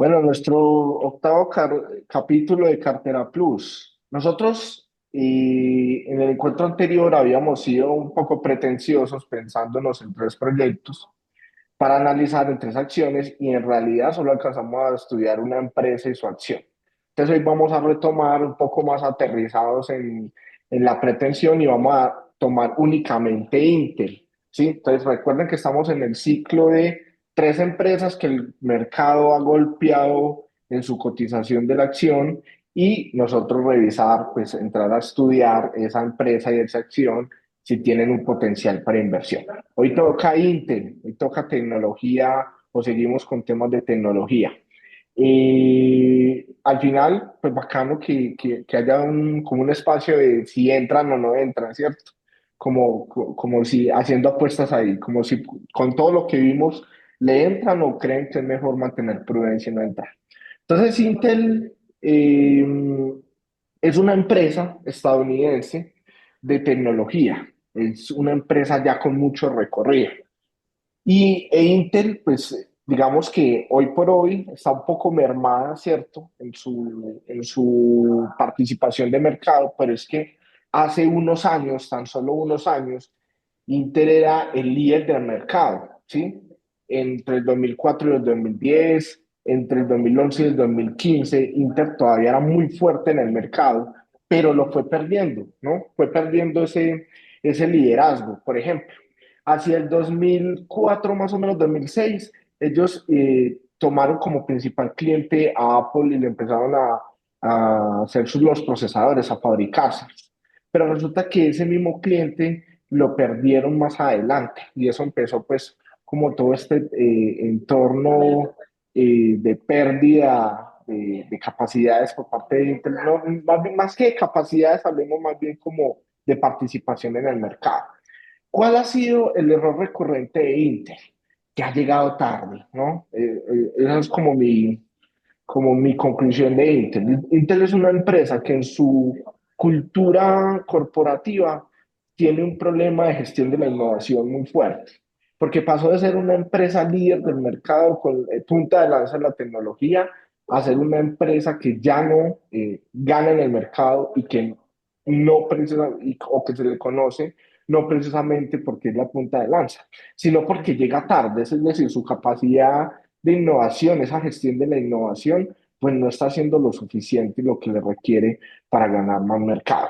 Bueno, nuestro octavo capítulo de Cartera Plus. Nosotros en el encuentro anterior habíamos sido un poco pretenciosos pensándonos en tres proyectos para analizar en tres acciones y en realidad solo alcanzamos a estudiar una empresa y su acción. Entonces hoy vamos a retomar un poco más aterrizados en la pretensión y vamos a tomar únicamente Intel, ¿sí? Entonces recuerden que estamos en el ciclo de tres empresas que el mercado ha golpeado en su cotización de la acción y nosotros revisar, pues entrar a estudiar esa empresa y esa acción si tienen un potencial para inversión. Hoy toca Intel, hoy toca tecnología o seguimos con temas de tecnología. Y al final, pues bacano que haya como un espacio de si entran o no entran, ¿cierto? Como si haciendo apuestas ahí, como si con todo lo que vimos le entran o creen que es mejor mantener prudencia y no entrar. Entonces, Intel es una empresa estadounidense de tecnología, es una empresa ya con mucho recorrido. Intel, pues digamos que hoy por hoy está un poco mermada, ¿cierto? En su participación de mercado, pero es que hace unos años, tan solo unos años, Intel era el líder del mercado, ¿sí? Entre el 2004 y el 2010, entre el 2011 y el 2015, Intel todavía era muy fuerte en el mercado, pero lo fue perdiendo, ¿no? Fue perdiendo ese liderazgo. Por ejemplo, hacia el 2004, más o menos 2006, ellos tomaron como principal cliente a Apple y le empezaron a hacer los procesadores, a fabricarse. Pero resulta que ese mismo cliente lo perdieron más adelante y eso empezó pues como todo este entorno de pérdida de capacidades por parte de Intel. No, más que de capacidades, hablemos más bien como de participación en el mercado. ¿Cuál ha sido el error recurrente de Intel? Que ha llegado tarde, ¿no? Esa es como mi conclusión de Intel. Intel es una empresa que en su cultura corporativa tiene un problema de gestión de la innovación muy fuerte, porque pasó de ser una empresa líder del mercado con punta de lanza en la tecnología a ser una empresa que ya no gana en el mercado y que no o que se le conoce no precisamente porque es la punta de lanza, sino porque llega tarde, es decir, su capacidad de innovación, esa gestión de la innovación, pues no está haciendo lo suficiente y lo que le requiere para ganar más mercado.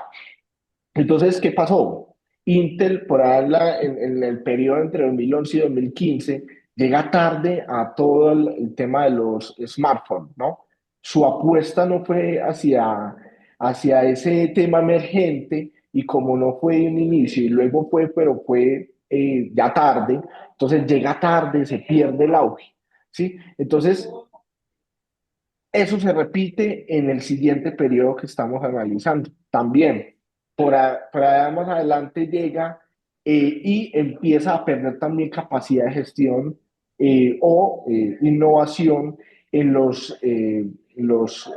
Entonces, ¿qué pasó? Intel, por ahí en el periodo entre 2011 y 2015, llega tarde a todo el tema de los smartphones, ¿no? Su apuesta no fue hacia ese tema emergente y como no fue en un inicio y luego fue, pero fue ya tarde, entonces llega tarde, se pierde el auge, ¿sí? Entonces, eso se repite en el siguiente periodo que estamos analizando. También, por allá más adelante llega y empieza a perder también capacidad de gestión o innovación en los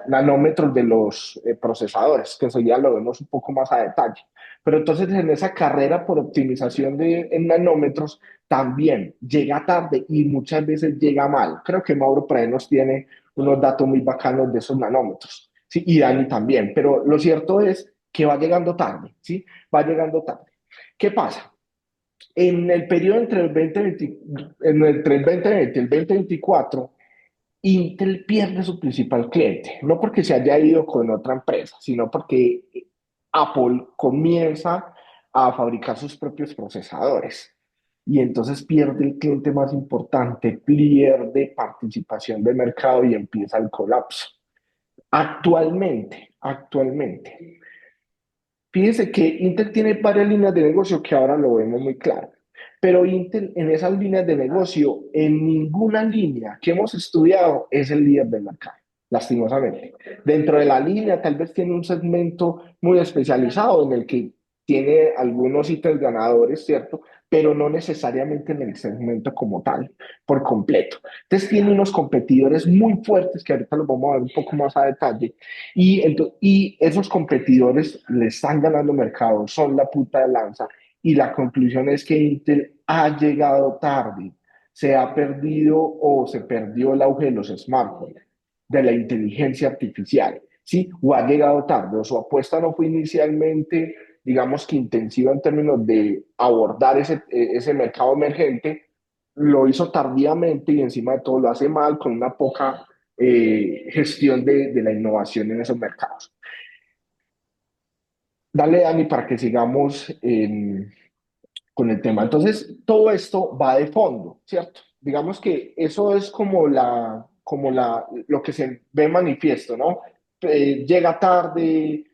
nanómetros de los procesadores, que eso ya lo vemos un poco más a detalle. Pero entonces en esa carrera por optimización en nanómetros también llega tarde y muchas veces llega mal. Creo que Mauro por ahí nos tiene unos datos muy bacanos de esos nanómetros, ¿sí? Y Dani también, pero lo cierto es que va llegando tarde, ¿sí? Va llegando tarde. ¿Qué pasa? En el periodo entre el 2020 y el 2024, Intel pierde su principal cliente, no porque se haya ido con otra empresa, sino porque Apple comienza a fabricar sus propios procesadores y entonces pierde el cliente más importante, pierde participación de mercado y empieza el colapso. Actualmente, fíjense que Intel tiene varias líneas de negocio que ahora lo vemos muy claro, pero Intel en esas líneas de negocio, en ninguna línea que hemos estudiado es el líder del mercado, lastimosamente. Dentro de la línea tal vez tiene un segmento muy especializado en el que tiene algunos ítems ganadores, ¿cierto? Pero no necesariamente en el segmento como tal, por completo. Entonces tiene unos competidores muy fuertes que ahorita los vamos a ver un poco más a detalle y esos competidores le están ganando mercado, son la puta de lanza. Y la conclusión es que Intel ha llegado tarde, se ha perdido o se perdió el auge de los smartphones. de la inteligencia artificial, ¿sí? O ha llegado tarde, o su apuesta no fue inicialmente, digamos que intensiva en términos de abordar ese mercado emergente, lo hizo tardíamente y encima de todo lo hace mal, con una poca gestión de la innovación en esos mercados. Dale, Dani, para que sigamos con el tema. Entonces, todo esto va de fondo, ¿cierto? Digamos que eso es lo que se ve manifiesto, ¿no? Llega tarde,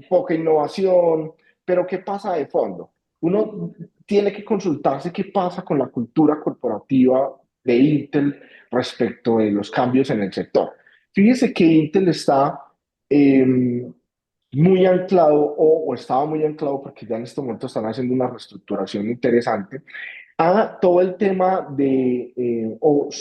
poca innovación, pero ¿qué pasa de fondo? Uno tiene que consultarse qué pasa con la cultura corporativa de Intel respecto de los cambios en el sector. Fíjese que Intel está muy anclado o estaba muy anclado porque ya en este momento están haciendo una reestructuración interesante a todo el tema digamos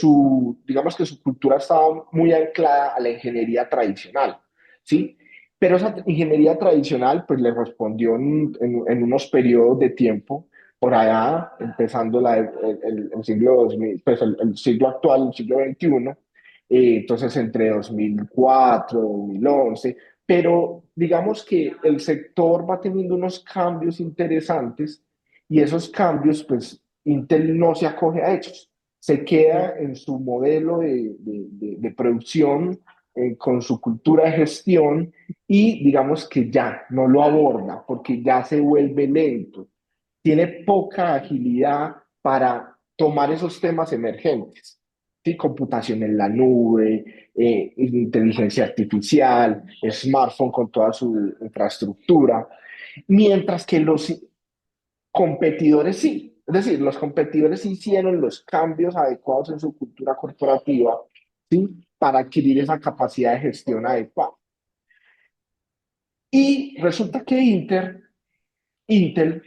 que su cultura estaba muy anclada a la ingeniería tradicional, ¿sí? Pero esa ingeniería tradicional pues le respondió en unos periodos de tiempo, por allá, empezando el siglo 2000, pues el siglo actual, el siglo XXI, entonces entre 2004, 2011, pero digamos que el sector va teniendo unos cambios interesantes y esos cambios, pues Intel no se acoge a ellos, se queda en su modelo de producción, con su cultura de gestión y digamos que ya no lo aborda porque ya se vuelve lento, tiene poca agilidad para tomar esos temas emergentes. ¿Sí? Computación en la nube, inteligencia artificial, smartphone con toda su infraestructura, mientras que los competidores sí. Es decir, los competidores hicieron los cambios adecuados en su cultura corporativa, ¿sí? Para adquirir esa capacidad de gestión adecuada. Y resulta que Intel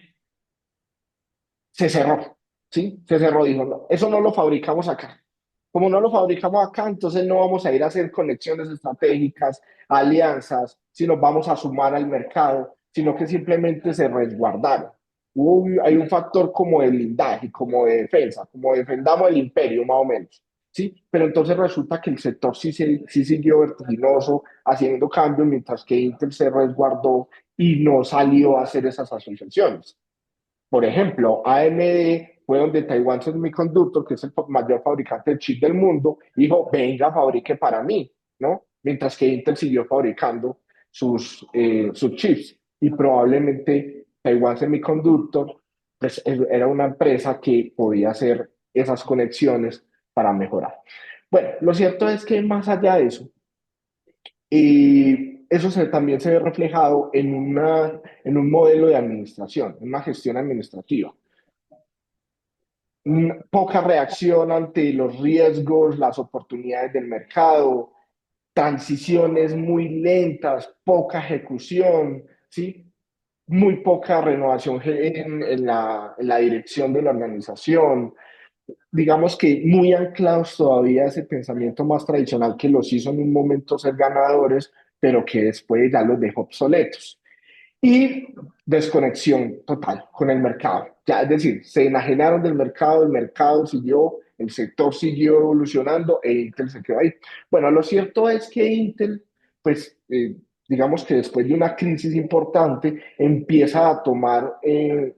se cerró, ¿sí? Se cerró, dijo, no, eso no lo fabricamos acá. Como no lo fabricamos acá, entonces no vamos a ir a hacer conexiones estratégicas, alianzas, sino vamos a sumar al mercado, sino que simplemente se resguardaron. Hay un factor como de blindaje, como de defensa, como defendamos el imperio más o menos, ¿sí? Pero entonces resulta que el sector sí siguió vertiginoso, haciendo cambios, mientras que Intel se resguardó y no salió a hacer esas asociaciones. Por ejemplo, AMD fue donde Taiwan Semiconductor, que es el mayor fabricante de chips del mundo, dijo, venga, fabrique para mí, ¿no? Mientras que Intel siguió fabricando sus chips. Y probablemente Taiwan Semiconductor pues, era una empresa que podía hacer esas conexiones para mejorar. Bueno, lo cierto es que más allá de eso, eso también se ve reflejado en un modelo de administración, en una gestión administrativa. Poca reacción ante los riesgos, las oportunidades del mercado, transiciones muy lentas, poca ejecución, ¿sí? Muy poca renovación en la dirección de la organización. Digamos que muy anclados todavía a ese pensamiento más tradicional que los hizo en un momento ser ganadores, pero que después ya los dejó obsoletos. Y desconexión total con el mercado. Ya, es decir, se enajenaron del mercado, el mercado siguió, el sector siguió evolucionando e Intel se quedó ahí. Bueno, lo cierto es que Intel, pues, digamos que después de una crisis importante, empieza a tomar el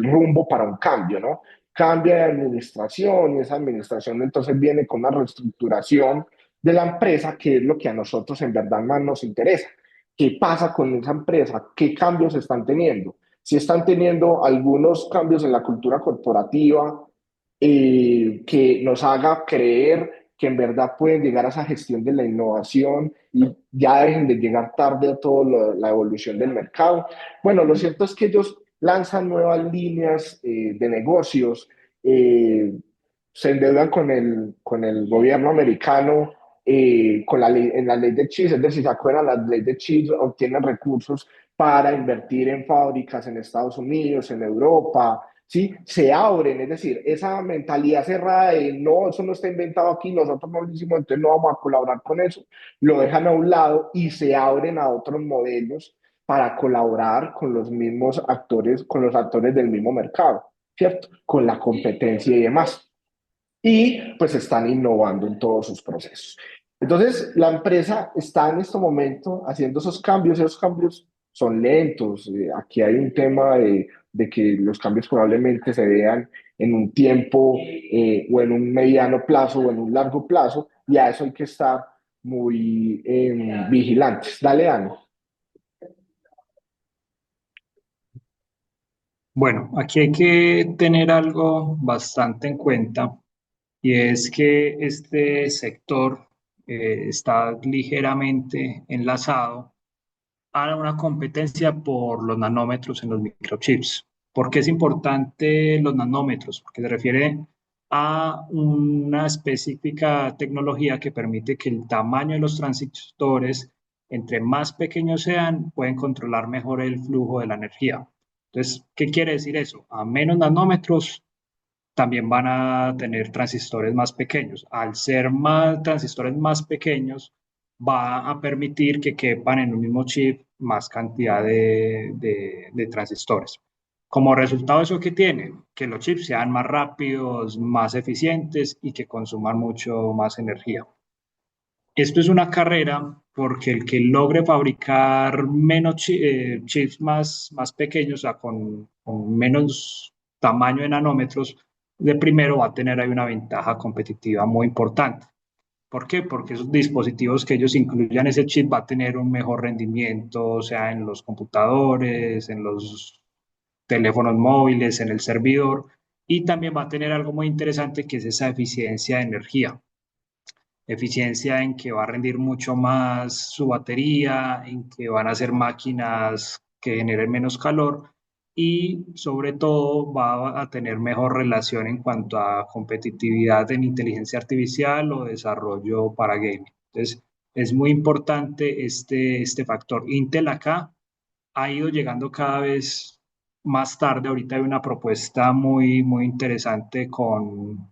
rumbo para un cambio, ¿no? Cambia de administración y esa administración entonces viene con una reestructuración de la empresa, que es lo que a nosotros en verdad más nos interesa. ¿Qué pasa con esa empresa? ¿Qué cambios están teniendo? Si están teniendo algunos cambios en la cultura corporativa, que nos haga creer que en verdad pueden llegar a esa gestión de la innovación y ya dejen de llegar tarde a toda la evolución del mercado. Bueno, lo cierto es que ellos lanzan nuevas líneas de negocios, eh, se endeudan con el gobierno americano, en la ley de chips, es decir, se acuerdan, la ley de chips obtienen recursos para invertir en fábricas en Estados Unidos, en Europa, ¿sí? Se abren, es decir, esa mentalidad cerrada de no, eso no está inventado aquí, nosotros no lo hicimos, entonces no vamos a colaborar con eso, lo dejan a un lado y se abren a otros modelos para colaborar con los mismos actores, con los actores del mismo mercado, ¿cierto? Con la competencia y demás. Y pues están innovando en todos sus procesos. Entonces, la empresa está en este momento haciendo esos cambios son lentos. Aquí hay un tema de que los cambios probablemente se vean en un tiempo o en un mediano plazo o en un largo plazo, y a eso hay que estar muy vigilantes. Dale, Ana. Bueno, aquí hay que tener algo bastante en cuenta y es que este sector está ligeramente enlazado a una competencia por los nanómetros en los microchips. ¿Por qué es importante los nanómetros? Porque se refiere a una específica tecnología que permite que el tamaño de los transistores, entre más pequeños sean, pueden controlar mejor el flujo de la energía. Entonces, ¿qué quiere decir eso? A menos nanómetros, también van a tener transistores más pequeños. Al ser más transistores más pequeños, va a permitir que quepan en un mismo chip más cantidad de transistores. Como resultado, ¿eso qué tiene? Que los chips sean más rápidos, más eficientes y que consuman mucho más energía. Esto es una carrera porque el que logre fabricar menos chips más pequeños, o sea, con menos tamaño de nanómetros, de primero va a tener ahí una ventaja competitiva muy importante. ¿Por qué? Porque esos dispositivos que ellos incluyan ese chip va a tener un mejor rendimiento, sea en los computadores, en los teléfonos móviles, en el servidor, y también va a tener algo muy interesante que es esa eficiencia de energía, eficiencia en que va a rendir mucho más su batería, en que van a ser máquinas que generen menos calor y sobre todo va a tener mejor relación en cuanto a competitividad en inteligencia artificial o desarrollo para gaming. Entonces, es muy importante este factor. Intel acá ha ido llegando cada vez más tarde. Ahorita hay una propuesta muy interesante con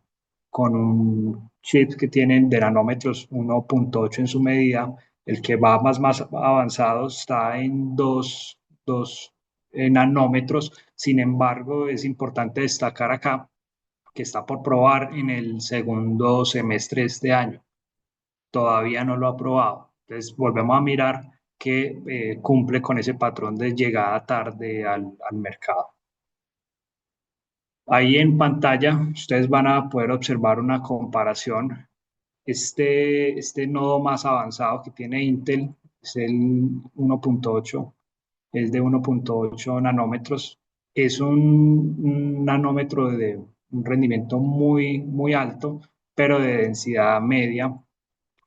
un chip que tienen de nanómetros 1.8 en su medida. El que va más avanzado está en 2 nanómetros. Sin embargo, es importante destacar acá que está por probar en el segundo semestre de este año. Todavía no lo ha probado. Entonces, volvemos a mirar que cumple con ese patrón de llegada tarde al mercado. Ahí en pantalla ustedes van a poder observar una comparación. Este nodo más avanzado que tiene Intel es el 1.8, es de 1.8 nanómetros. Es un nanómetro de un rendimiento muy alto, pero de densidad media,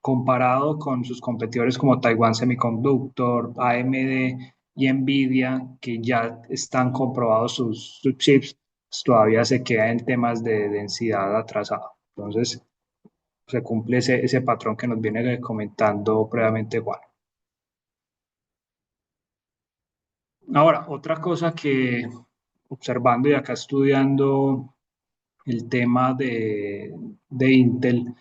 comparado con sus competidores como Taiwan Semiconductor, AMD y Nvidia, que ya están comprobados sus chips, pues todavía se queda en temas de densidad atrasado. Entonces, se cumple ese patrón que nos viene comentando previamente Juan. Ahora, otra cosa que observando y acá estudiando el tema de Intel,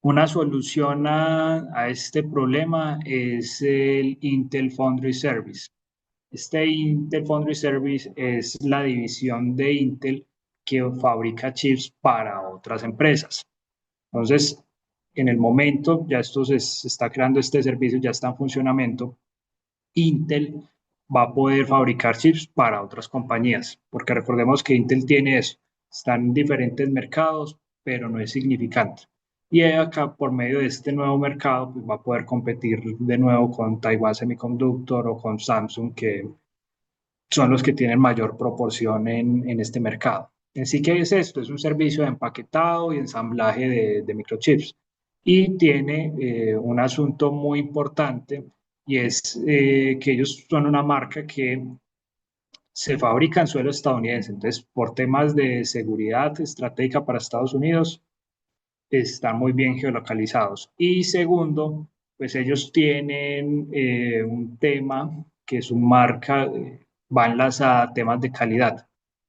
una solución a este problema es el Intel Foundry Service. Este Intel Foundry Service es la división de Intel que fabrica chips para otras empresas. Entonces, en el momento, ya se está creando este servicio, ya está en funcionamiento. Intel va a poder fabricar chips para otras compañías, porque recordemos que Intel tiene eso, están en diferentes mercados, pero no es significante. Y acá, por medio de este nuevo mercado, pues va a poder competir de nuevo con Taiwan Semiconductor o con Samsung, que son los que tienen mayor proporción en este mercado. En sí, ¿qué es esto? Es un servicio de empaquetado y ensamblaje de microchips. Y tiene un asunto muy importante y es que ellos son una marca que se fabrica en suelo estadounidense. Entonces, por temas de seguridad estratégica para Estados Unidos, están muy bien geolocalizados. Y segundo, pues ellos tienen un tema que su marca va enlazada a temas de calidad.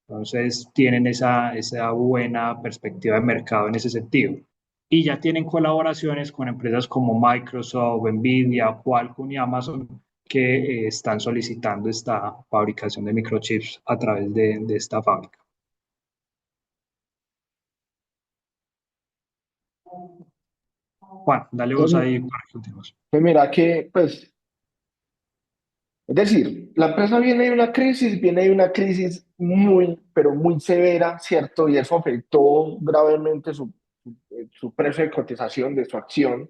Entonces tienen esa buena perspectiva de mercado en ese sentido. Y ya tienen colaboraciones con empresas como Microsoft, Nvidia, Qualcomm y Amazon que están solicitando esta fabricación de microchips a través de esta fábrica. Juan, dale vos Pues, ahí para que continuemos. pues mira que, pues, es decir, la empresa viene de una crisis muy, pero muy severa, ¿cierto? Y eso afectó gravemente su precio de cotización de su acción.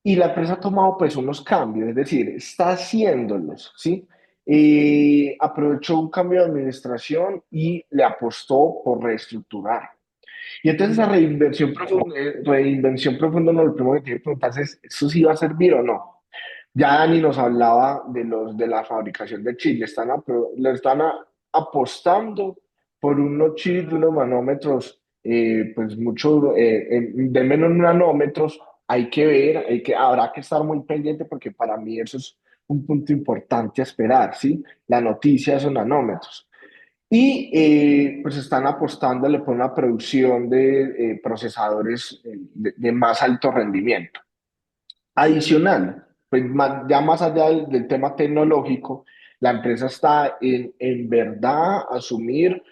Y la empresa ha tomado pues unos cambios, es decir, está haciéndolos, ¿sí? Aprovechó un cambio de administración y le apostó por reestructurar. Y entonces reinvención profunda, no, lo primero que tiene que preguntarse es, ¿eso sí va a servir o no? Ya Dani nos hablaba de la fabricación de chips, apostando por unos chips de unos manómetros, pues mucho, de menos nanómetros, hay que ver, habrá que estar muy pendiente porque para mí eso es un punto importante a esperar, ¿sí? La noticia de esos nanómetros. Y pues están apostándole por una producción de procesadores de más alto rendimiento. Adicional, pues ya más allá del tema tecnológico, la empresa está en verdad asumir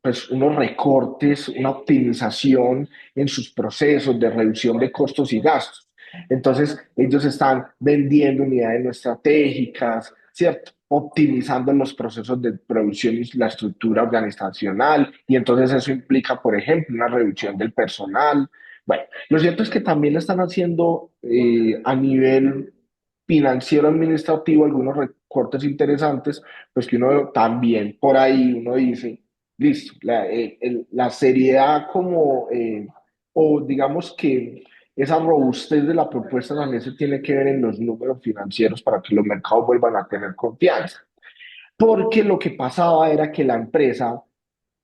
pues unos recortes, una optimización en sus procesos de reducción de costos y gastos. Entonces, ellos están vendiendo unidades no estratégicas, ¿cierto? Optimizando los procesos de producción y la estructura organizacional. Y entonces eso implica, por ejemplo, una reducción del personal. Bueno, lo cierto es que también están haciendo a nivel financiero administrativo algunos recortes interesantes, pues que uno también por ahí uno dice, listo, la seriedad como, o digamos que esa robustez de la propuesta también se tiene que ver en los números financieros para que los mercados vuelvan a tener confianza. Porque lo que pasaba era que la empresa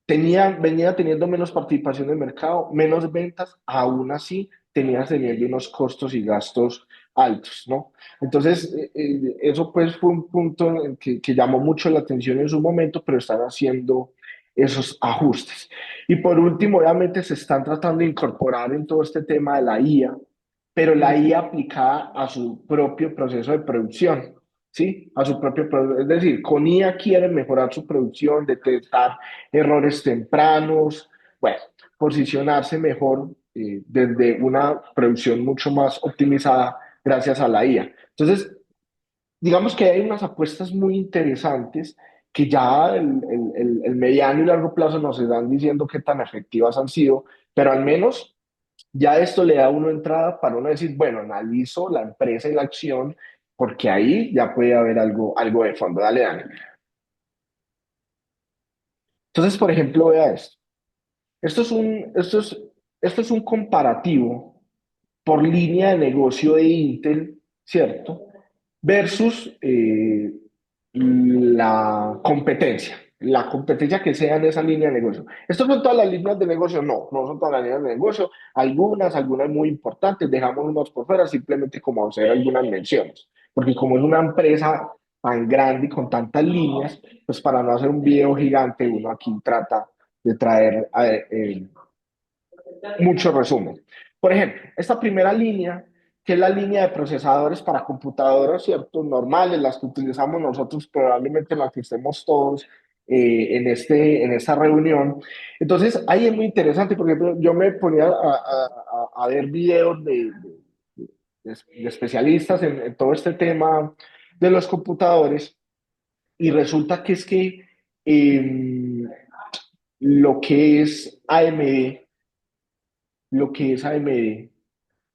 venía teniendo menos participación de mercado, menos ventas, aún así tenía teniendo unos costos y gastos altos, ¿no? Entonces, eso pues fue un punto que llamó mucho la atención en su momento, pero están haciendo esos ajustes. Y por último, obviamente se están tratando de incorporar en todo este tema de la IA, pero la IA aplicada a su propio proceso de producción. ¿Sí? A su propio, es decir, con IA quieren mejorar su producción, detectar errores tempranos, bueno, posicionarse mejor desde una producción mucho más optimizada gracias a la IA. Entonces, digamos que hay unas apuestas muy interesantes que ya el mediano y largo plazo nos están diciendo qué tan efectivas han sido, pero al menos ya esto le da a uno entrada para uno decir, bueno, analizo la empresa y la acción, porque ahí ya puede haber algo de fondo. Dale, Dani. Entonces, por ejemplo, vea esto. Esto es esto es un comparativo por línea de negocio de Intel, ¿cierto? Versus la competencia que sea en esa línea de negocio. ¿Estas son todas las líneas de negocio? No, no son todas las líneas de negocio. Algunas muy importantes, dejamos unas por fuera simplemente como hacer algunas menciones. Porque como es una empresa tan grande y con tantas líneas, pues para no hacer un video gigante, uno aquí trata de traer mucho resumen. Por ejemplo, esta primera línea, que es la línea de procesadores para computadoras, ¿cierto? Normales, las que utilizamos nosotros, probablemente las que estemos todos en esta reunión. Entonces, ahí es muy interesante, porque yo me ponía a ver videos de especialistas en todo este tema de los computadores y resulta que es que lo que es AMD, lo que es AMD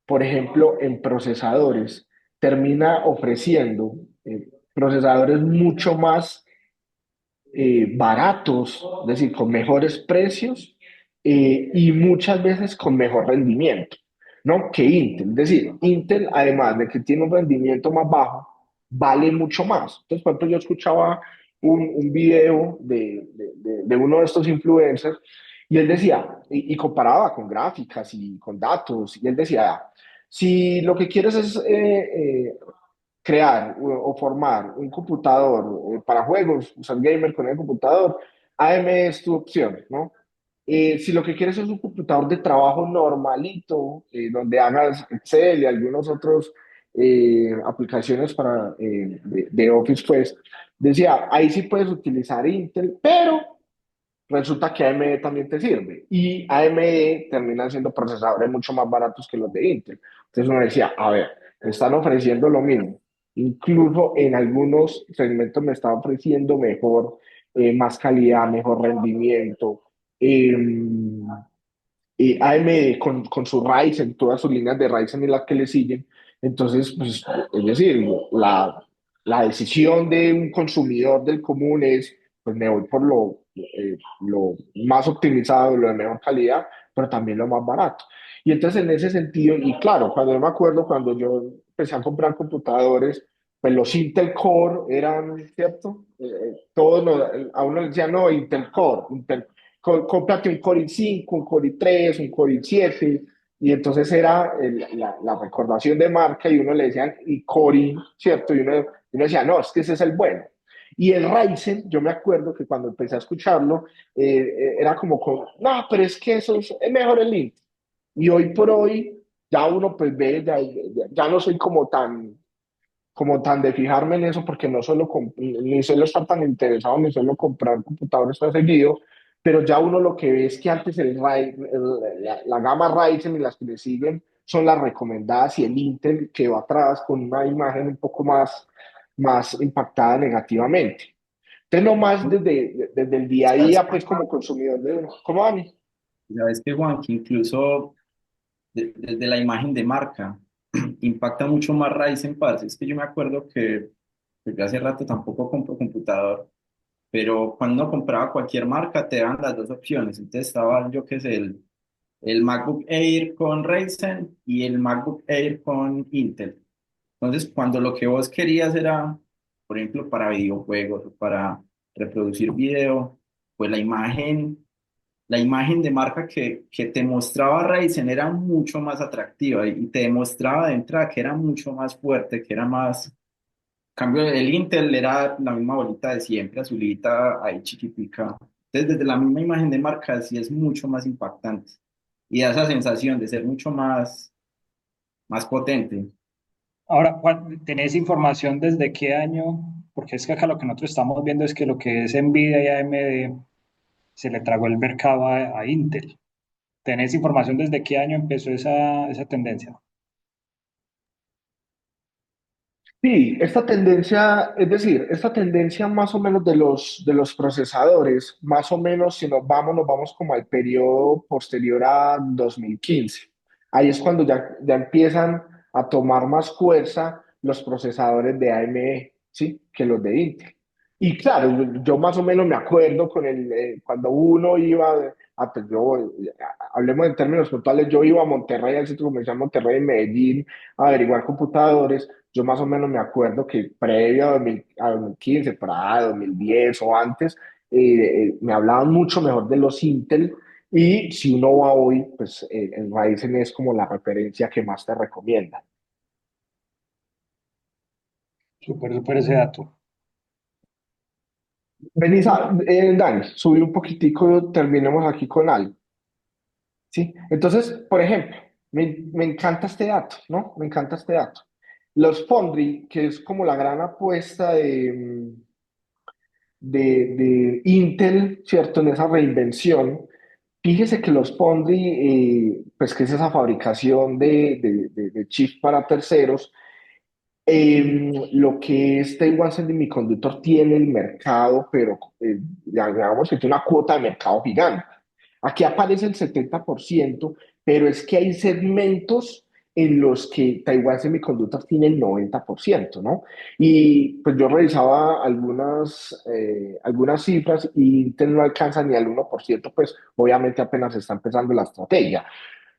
por ejemplo, en procesadores, termina ofreciendo procesadores mucho más baratos, es decir, con mejores precios y muchas veces con mejor rendimiento, ¿no? Que Intel. Es decir, Intel, además de que tiene un rendimiento más bajo, vale mucho más. Entonces, por ejemplo, yo escuchaba un video de uno de estos influencers y él decía, y comparaba con gráficas y con datos, y él decía, si lo que quieres es crear o formar un computador para juegos, usar gamer con el computador, AM es tu opción, ¿no? Si lo que quieres es un computador de trabajo normalito, donde hagas Excel y algunos otros aplicaciones de Office, pues decía, ahí sí puedes utilizar Intel, pero resulta que AMD también te sirve. Y AMD terminan siendo procesadores mucho más baratos que los de Intel. Entonces uno decía, a ver, me están ofreciendo lo mismo. Incluso en algunos segmentos me están ofreciendo mejor, más calidad, mejor rendimiento. Eh, AMD con su Ryzen, todas sus líneas de Ryzen y las que le siguen. Entonces, pues, es decir, la decisión de un consumidor del común es, pues me voy por lo más optimizado, lo de mejor calidad, pero también lo más barato. Y entonces, en ese sentido, y claro, cuando yo me acuerdo, cuando yo empecé a comprar computadores, pues los Intel Core eran, ¿cierto? Todos a uno le decían, no, Intel Core, cómprate un Core i5, un Core i3, un Core i7, y entonces era la recordación de marca y uno le decían y Core, ¿cierto? Y uno decía, no, es que ese es el bueno. Y el Ryzen, yo me acuerdo que cuando empecé a escucharlo, era como, no, pero es que eso es mejor el Intel. Y hoy por hoy, ya uno pues ve, ya no soy como tan de fijarme en eso, porque no solo ni suelo estar tan interesado, ni suelo comprar computadores tan seguido, pero ya uno lo que ve es que antes la gama Ryzen y las que le siguen son las recomendadas y el Intel que va atrás con una imagen un poco más impactada negativamente. Entonces, no más desde el día a ¿Sabes? día, pues como consumidor de uno. ¿Cómo, Dani? Sabes que, Juan, que incluso desde la imagen de marca impacta mucho más Ryzen, parce. Es que yo me acuerdo que desde hace rato tampoco compro computador, pero cuando compraba cualquier marca te daban las dos opciones. Entonces estaba, yo qué sé, el MacBook Air con Ryzen y el MacBook Air con Intel. Entonces, cuando lo que vos querías era, por ejemplo, para videojuegos o para reproducir video, pues la imagen de marca que te mostraba Ryzen era mucho más atractiva y te demostraba de entrada que era mucho más fuerte, que era más. En cambio, el Intel era la misma bolita de siempre, azulita, ahí chiquitica. Entonces, desde la misma imagen de marca, sí es mucho más impactante y da esa sensación de ser mucho más potente. Ahora, ¿tenés información desde qué año? Porque es que acá lo que nosotros estamos viendo es que lo que es Nvidia y AMD se le tragó el mercado a Intel. ¿Tenés información desde qué año empezó esa tendencia? Sí, esta tendencia, es decir, esta tendencia más o menos de los procesadores, más o menos si nos vamos como al periodo posterior a 2015. Ahí es cuando ya empiezan a tomar más fuerza los procesadores de AMD, ¿sí? Que los de Intel. Y claro, yo más o menos me acuerdo cuando uno iba pues hablemos en términos puntuales, yo iba a Monterrey, al centro comercial Monterrey en Medellín, a averiguar computadores. Yo más o menos me acuerdo que previo a 2015, para 2010 o antes, me hablaban mucho mejor de los Intel y si uno va hoy, pues el Ryzen es como la referencia que más te recomienda. Súper, súper ese dato. Dani, subí un poquitico, terminemos aquí con algo, ¿sí? Entonces, por ejemplo, me encanta este dato, ¿no? Me encanta este dato. Los Foundry, que es como la gran apuesta de Intel, ¿cierto? En esa reinvención. Fíjese que los Foundry, pues que es esa fabricación de chips para terceros, lo que es Taiwan Semiconductor tiene el mercado, pero digamos que tiene una cuota de mercado gigante. Aquí aparece el 70%, pero es que hay segmentos en los que Taiwan Semiconductor tiene el 90%, ¿no? Y pues yo revisaba algunas cifras y Intel no alcanza ni al 1%, pues obviamente apenas está empezando la estrategia.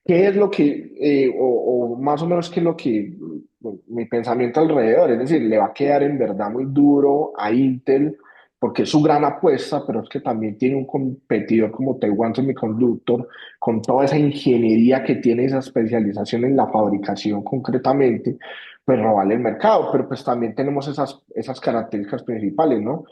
¿Qué es lo que, o más o menos qué es lo que, bueno, mi pensamiento alrededor? Es decir, le va a quedar en verdad muy duro a Intel porque es su gran apuesta, pero es que también tiene un competidor como Taiwan Semiconductor, con toda esa ingeniería que tiene, esa especialización en la fabricación concretamente, pues robarle el mercado, pero pues también tenemos esas características principales, ¿no?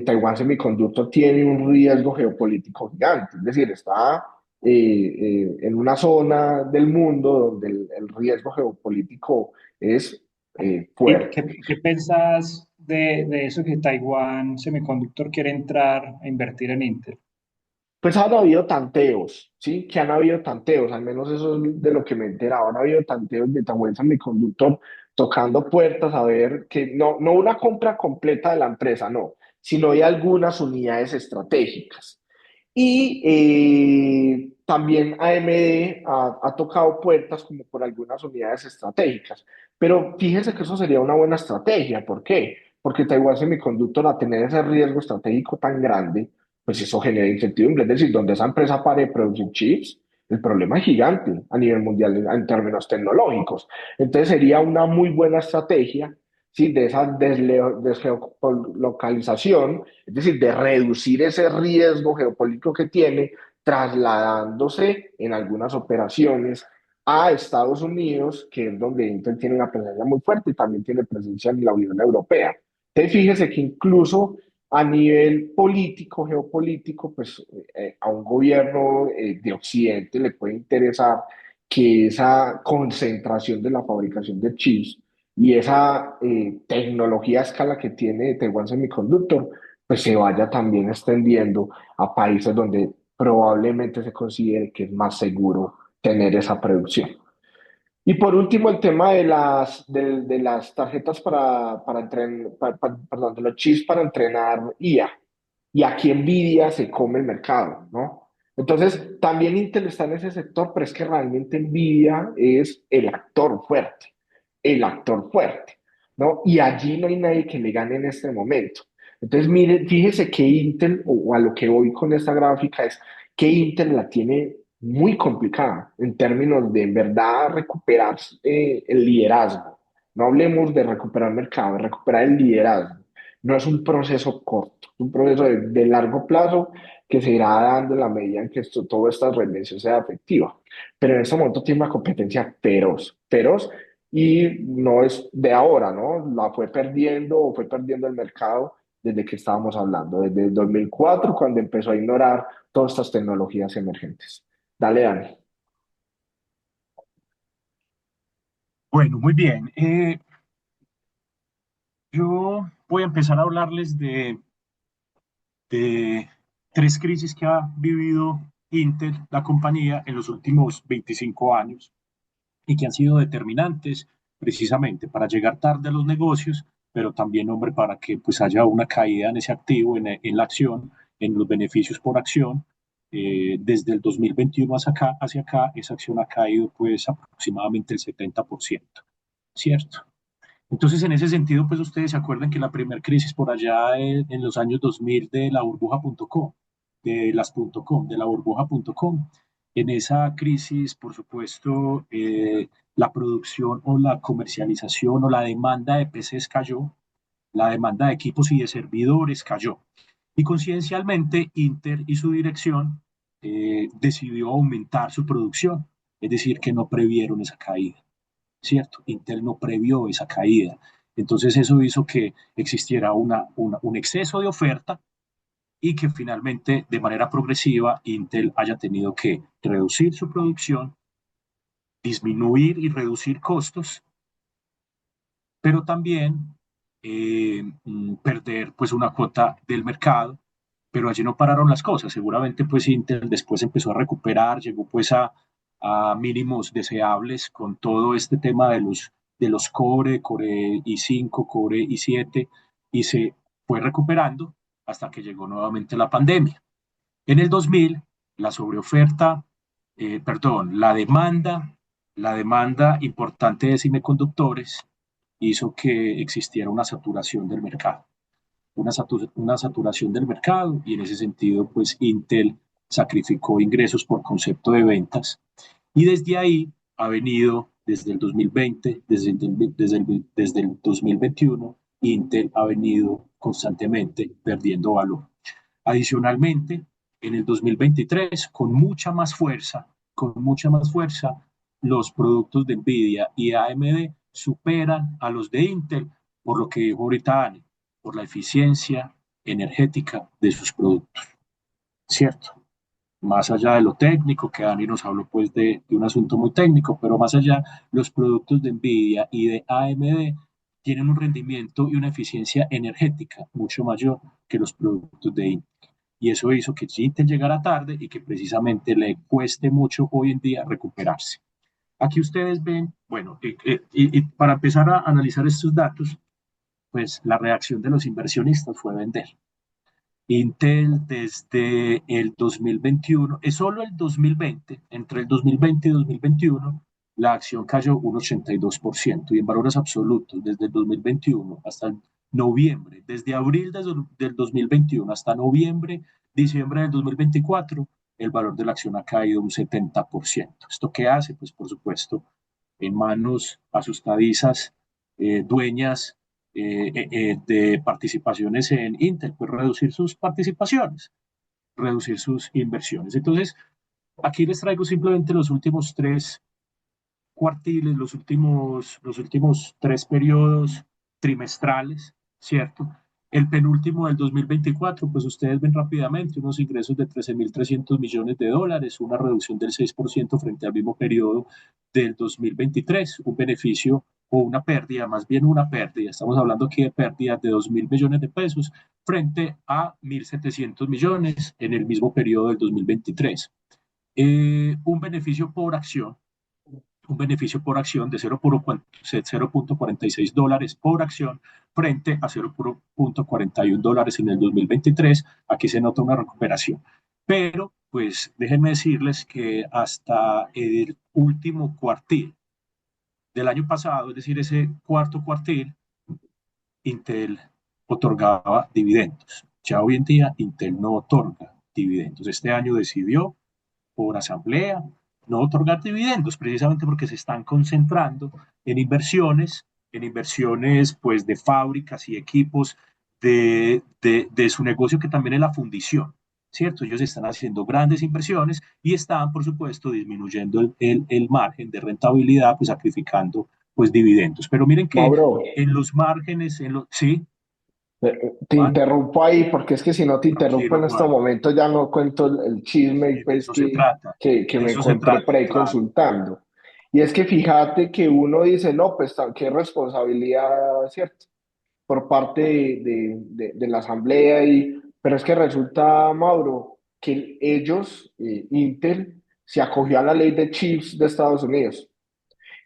Taiwan Semiconductor tiene un riesgo geopolítico gigante, es decir, está en una zona del mundo donde el riesgo geopolítico es ¿Y fuerte. qué pensás de eso que Taiwán Semiconductor quiere entrar a invertir en Intel? Pues han habido tanteos, ¿sí? Que han habido tanteos, al menos eso es de lo que me he enterado. Han habido tanteos de Taiwan Semiconductor tocando puertas a ver que no una compra completa de la empresa, no, sino hay algunas unidades estratégicas. Y también AMD ha tocado puertas como por algunas unidades estratégicas. Pero fíjese que eso sería una buena estrategia. ¿Por qué? Porque Taiwan Semiconductor, a tener ese riesgo estratégico tan grande, pues eso genera incertidumbre. Es decir, donde esa empresa pare de producir chips, el problema es gigante a nivel mundial en términos tecnológicos. Entonces sería una muy buena estrategia, ¿sí? De esa desgeolocalización, es decir, de reducir ese riesgo geopolítico que tiene, trasladándose en algunas operaciones a Estados Unidos, que es donde Intel tiene una presencia muy fuerte y también tiene presencia en la Unión Europea. Entonces, fíjese que incluso a nivel político, geopolítico, pues a un gobierno de Occidente le puede interesar que esa concentración de la fabricación de chips y esa tecnología a escala que tiene Taiwan Semiconductor, pues se vaya también extendiendo a países donde probablemente se considere que es más seguro tener esa producción. Y por último, el tema de las tarjetas para entrenar, perdón, de los chips para entrenar IA. Y aquí Nvidia se come el mercado, ¿no? Entonces, también Intel está en ese sector, pero es que realmente Nvidia es el actor fuerte, ¿no? Y allí no hay nadie que le gane en este momento. Entonces, mire, fíjese que Intel, o a lo que voy con esta gráfica, es que Intel la tiene muy complicada en términos de en verdad recuperar el liderazgo. No hablemos de recuperar mercado, de recuperar el liderazgo. No es un proceso corto, es un proceso de largo plazo que se irá dando en la medida en que toda esta reinvención sea efectiva. Pero en este momento tiene una competencia feroz, feroz, y no es de ahora, ¿no? La fue perdiendo o fue perdiendo el mercado desde que estábamos hablando, desde el 2004, cuando empezó a ignorar todas estas tecnologías emergentes. Dale, Dani. Bueno, muy bien. Yo voy a empezar a hablarles de tres crisis que ha vivido Intel, la compañía, en los últimos 25 años y que han sido determinantes precisamente para llegar tarde a los negocios, pero también, hombre, para que pues haya una caída en ese activo, en la acción, en los beneficios por acción. Desde el 2021 hacia acá, esa acción ha caído pues aproximadamente el 70%, ¿cierto? Entonces, en ese sentido, pues ustedes se acuerdan que la primera crisis por allá en los años 2000 de la burbuja.com, de las .com, de la burbuja.com, en esa crisis, por supuesto, la producción o la comercialización o la demanda de PCs cayó, la demanda de equipos y de servidores cayó. Y coincidencialmente, Inter y su dirección decidió aumentar su producción, es decir, que no previeron esa caída. ¿Cierto? Intel no previó esa caída. Entonces eso hizo que existiera un exceso de oferta y que finalmente de manera progresiva Intel haya tenido que reducir su producción, disminuir y reducir costos, pero también perder pues una cuota del mercado. Pero allí no pararon las cosas. Seguramente pues Intel después empezó a recuperar, llegó pues a mínimos deseables con todo este tema de los Core i5, Core i7, y se fue recuperando hasta que llegó nuevamente la pandemia. En el 2000, la sobreoferta, perdón, la demanda importante de semiconductores hizo que existiera una saturación del mercado, una saturación del mercado, y en ese sentido, pues Intel sacrificó ingresos por concepto de ventas, y desde ahí ha venido, desde el 2020, desde el 2021, Intel ha venido constantemente perdiendo valor. Adicionalmente, en el 2023, con mucha más fuerza, los productos de Nvidia y AMD superan a los de Intel, por lo que dijo ahorita Ani, por la eficiencia energética de sus productos, ¿cierto? Más allá de lo técnico, que Dani nos habló pues de un asunto muy técnico, pero más allá, los productos de Nvidia y de AMD tienen un rendimiento y una eficiencia energética mucho mayor que los productos de Intel. y eso hizo que Intel llegara tarde y que precisamente le cueste mucho hoy en día recuperarse. Aquí ustedes ven, bueno, y para empezar a analizar estos datos, pues la reacción de los inversionistas fue vender. Intel desde el 2021, es solo el 2020, entre el 2020 y 2021, la acción cayó un 82% y en valores absolutos desde el 2021 hasta el noviembre, desde abril del 2021 hasta noviembre, diciembre del 2024, el valor de la acción ha caído un 70%. ¿Esto qué hace? Pues por supuesto, en manos asustadizas, dueñas de participaciones en Intel, pues reducir sus participaciones, reducir sus inversiones. Entonces, aquí les traigo simplemente los últimos tres cuartiles, los últimos tres periodos trimestrales, ¿cierto? El penúltimo del 2024, pues ustedes ven rápidamente unos ingresos de 13.300 millones de dólares, una reducción del 6% frente al mismo periodo del 2023, un beneficio o una pérdida, más bien una pérdida, estamos hablando aquí de pérdidas de 2.000 millones de pesos frente a 1.700 millones en el mismo periodo del 2023. Un beneficio por acción de 0.46 dólares por acción frente a 0.41 dólares en el 2023. Aquí se nota una recuperación. Pero, pues, déjenme decirles que hasta el último cuartil del año pasado, es decir, ese cuarto cuartil, Intel otorgaba dividendos. Ya hoy en día, Intel no otorga dividendos. Este año decidió por asamblea no otorgar dividendos, precisamente porque se están concentrando en inversiones pues de fábricas y equipos de su negocio que también es la fundición, ¿cierto? Ellos están haciendo grandes inversiones y están, por supuesto, disminuyendo el margen de rentabilidad, pues sacrificando pues dividendos. Pero miren que Mauro, en los márgenes, sí, te Juan, interrumpo ahí porque es que si no te interrumpo tranquilo, en este Juan, momento ya no cuento el chisme de pues eso se trata, que de me eso se encontré trata, por ahí claro. consultando. Y es que fíjate que uno dice, no, pues qué responsabilidad, ¿cierto? Por parte de la asamblea, pero es que resulta, Mauro, que ellos, Intel, se acogió a la ley de chips de Estados Unidos.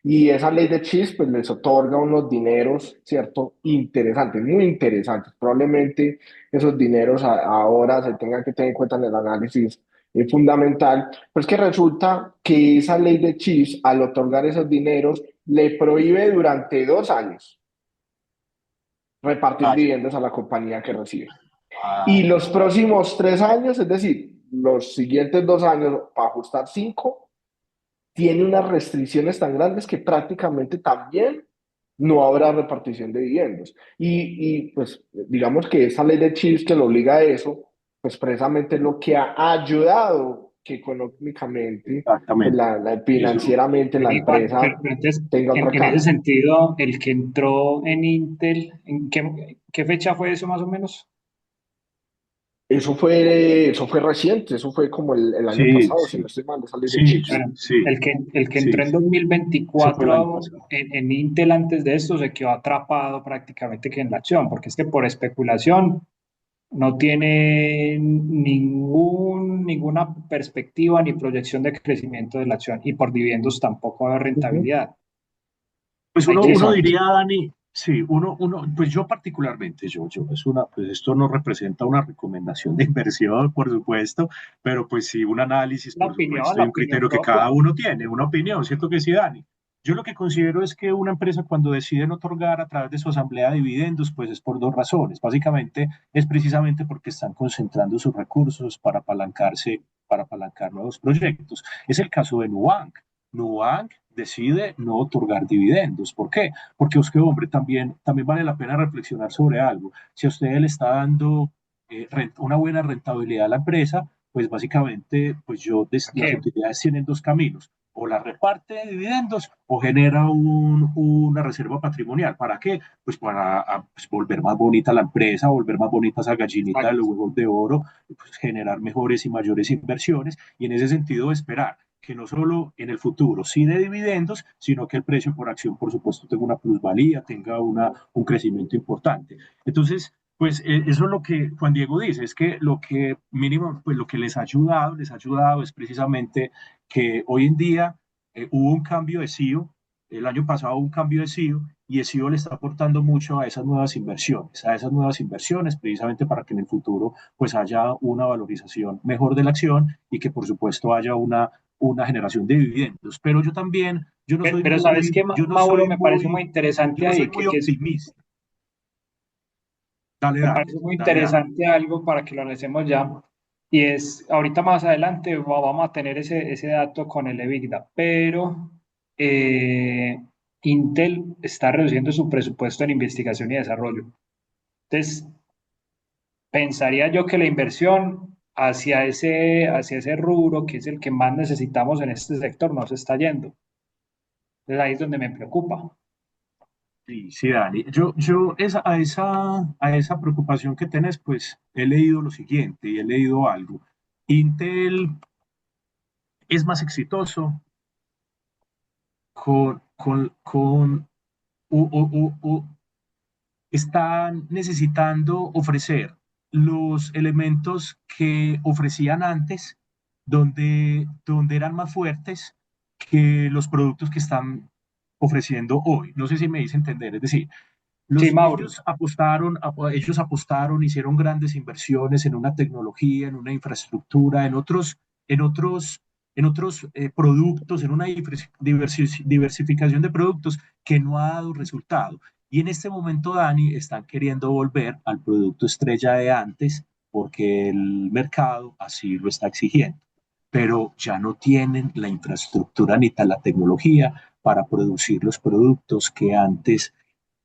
Y esa ley de chips pues les otorga unos dineros, ¿cierto? Interesantes, muy interesantes. Probablemente esos dineros ahora se tengan que tener en cuenta en el análisis fundamental. Pues que resulta que esa ley de chips, al otorgar esos dineros, le prohíbe durante 2 años repartir Vaya, dividendos a la compañía que recibe. Y vaya, los próximos 3 años, es decir, los siguientes 2 años, para ajustar cinco, tiene unas restricciones tan grandes que prácticamente también no habrá repartición de dividendos. Pues digamos que esa ley de chips que lo obliga a eso, pues precisamente es lo que ha ayudado que económicamente, pues exactamente. Eso, financieramente la Y Juan, empresa pero entonces, tenga otra en ese cara. sentido, el que entró en Intel, ¿en qué fecha fue eso más o menos? Eso fue reciente, eso fue como el año sí, pasado, si no sí, estoy mal, esa ley de sí, chips. Bueno, sí, el que sí, entró en eso fue el año 2024 pasado. en Intel antes de esto se quedó atrapado prácticamente que en la acción, porque es que por especulación no tiene ninguna perspectiva ni proyección de crecimiento de la acción y por dividendos tampoco va a haber Ujú. rentabilidad. Pues Hay uno que, Exacto. diría, Dani, sí, pues yo particularmente, pues esto no representa una recomendación de inversión, por supuesto, pero pues sí un análisis, por supuesto, la y un opinión criterio que cada propia. uno tiene, una opinión, ¿cierto que sí, Dani? Yo lo que considero es que una empresa cuando deciden otorgar a través de su asamblea dividendos, pues es por dos razones. Básicamente es precisamente porque están concentrando sus recursos para apalancar nuevos proyectos. Es el caso de Nubank. Nubank decide no otorgar dividendos. ¿Por qué? Porque es que, hombre, también vale la pena reflexionar sobre algo. Si a usted le está dando una buena rentabilidad a la empresa, pues básicamente, las ¿Qué? utilidades tienen dos caminos. O la reparte de dividendos o genera una reserva patrimonial. ¿Para qué? Pues para pues, volver más bonita la empresa, volver más bonita esa gallinita de los huevos de oro, pues, generar mejores y mayores inversiones y en ese sentido esperar que no solo en el futuro sí de dividendos, sino que el precio por acción, por supuesto, tenga una plusvalía, tenga un crecimiento importante. Entonces, Pues eso es lo que Juan Diego dice, es que lo que mínimo, pues lo que les ha ayudado es precisamente que hoy en día hubo un cambio de CEO, el año pasado hubo un cambio de CEO y el CEO le está aportando mucho a esas nuevas inversiones, precisamente para que en el futuro pues haya una valorización mejor de la acción y que por supuesto haya una generación de dividendos. Pero yo también, Pero ¿sabes qué, Mauro? Me parece muy yo interesante no soy ahí, muy optimista. Dale, me dale, parece muy dale, dale. interesante algo para que lo analicemos ya. Y es, ahorita más adelante vamos a tener ese dato con el EBITDA, pero eh, Intel está reduciendo su presupuesto en investigación y desarrollo. Entonces, pensaría yo que la inversión hacia ese rubro, que es el que más necesitamos en este sector, no se está yendo. Entonces ahí es donde me preocupa. Sí, sí, Dani. A esa preocupación que tenés, pues he leído lo siguiente y he leído algo. Intel es más exitoso con están necesitando ofrecer los elementos que ofrecían antes, donde eran más fuertes que los productos que están ofreciendo hoy. No sé si me hice entender. Es decir, Sí, Mauro. ellos apostaron, hicieron grandes inversiones en una tecnología, en una infraestructura, en otros, en otros productos, en una diversificación de productos que no ha dado resultado. Y en este momento, Dani, están queriendo volver al producto estrella de antes porque el mercado así lo está exigiendo, pero ya no tienen la infraestructura ni la tecnología para producir los productos que antes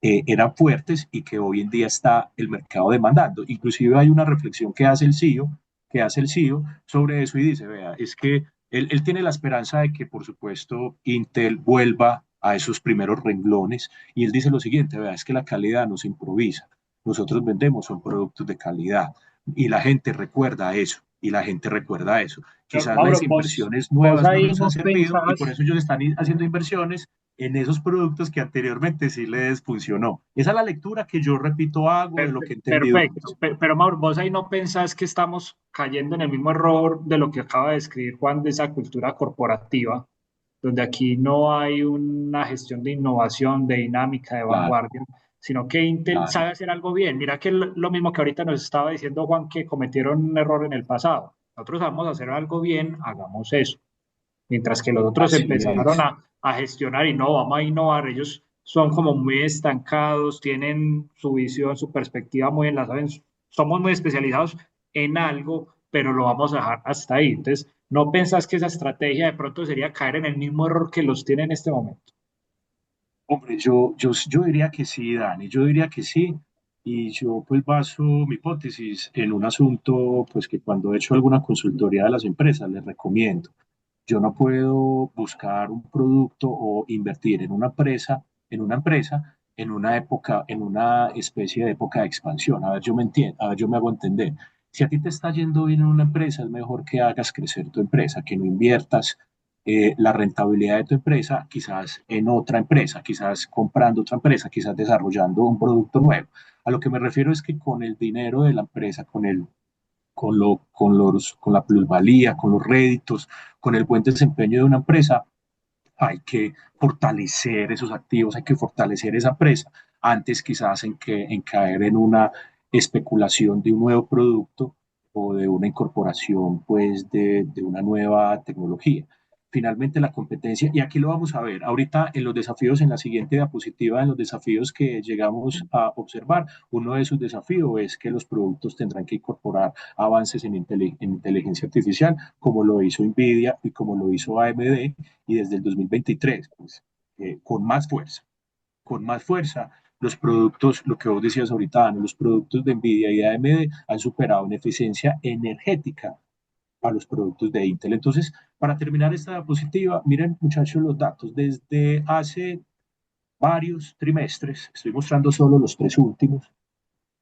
eran fuertes y que hoy en día está el mercado demandando. Inclusive hay una reflexión que hace el CEO sobre eso y dice, vea, es que él tiene la esperanza de que, por supuesto, Intel vuelva a esos primeros renglones y él dice lo siguiente, vea, es que la calidad no se improvisa, nosotros vendemos son productos de calidad y la gente recuerda eso. Y la gente recuerda eso. Pero, Quizás Mauro, las inversiones vos nuevas no ahí les han no servido y por pensás. eso ellos están haciendo inversiones en esos productos que anteriormente sí les funcionó. Esa es la lectura que yo repito hago de lo que he entendido, Perfecto, pues. pero Mauro, vos ahí no pensás que estamos cayendo en el mismo error de lo que acaba de describir Juan de esa cultura corporativa, donde aquí no hay una gestión de innovación, de dinámica, de Claro, vanguardia, sino que Intel claro. sabe hacer algo bien. Mira que es lo mismo que ahorita nos estaba diciendo Juan, que cometieron un error en el pasado. Nosotros vamos a hacer algo bien, hagamos eso. Mientras que los otros Así empezaron es. a gestionar y no, vamos a innovar, ellos son como muy estancados, tienen su visión, su perspectiva muy enlazada, somos muy especializados en algo, pero lo vamos a dejar hasta ahí. Entonces, ¿no pensás que esa estrategia de pronto sería caer en el mismo error que los tiene en este momento? Hombre, yo diría que sí, Dani, yo diría que sí. Y yo pues baso mi hipótesis en un asunto pues que cuando he hecho alguna consultoría de las empresas les recomiendo. Yo no puedo buscar un producto o invertir en una época, en una especie de época de expansión. A ver, yo me entiendo, a ver, yo me hago entender. Si a ti te está yendo bien en una empresa, es mejor que hagas crecer tu empresa, que no inviertas la rentabilidad de tu empresa quizás en otra empresa, quizás comprando otra empresa, quizás desarrollando un producto nuevo. A lo que me refiero es que con el dinero de la empresa, con la plusvalía, con los réditos, con el buen desempeño de una empresa, hay que fortalecer esos activos, hay que fortalecer esa empresa antes quizás en caer en una especulación de un nuevo producto o de una incorporación pues de una nueva tecnología. Finalmente la competencia, y aquí lo vamos a ver, ahorita en los desafíos, en la siguiente diapositiva, en los desafíos que llegamos a observar, uno de esos desafíos es que los productos tendrán que incorporar avances en inteligencia artificial, como lo hizo Nvidia y como lo hizo AMD, y desde el 2023, pues, con más fuerza, los productos, lo que vos decías ahorita, ¿no? Los productos de Nvidia y de AMD han superado en eficiencia energética a los productos de Intel. Entonces, para terminar esta diapositiva, miren muchachos los datos. Desde hace varios trimestres, estoy mostrando solo los tres últimos,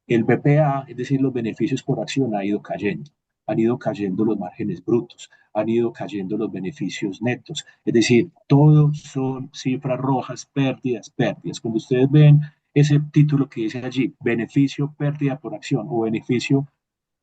el BPA, es decir, los beneficios por acción, ha ido cayendo. Han ido cayendo los márgenes brutos, han ido cayendo los beneficios netos. Es decir, todos son cifras rojas, pérdidas, pérdidas. Cuando ustedes ven ese título que dice allí, beneficio, pérdida por acción o beneficio,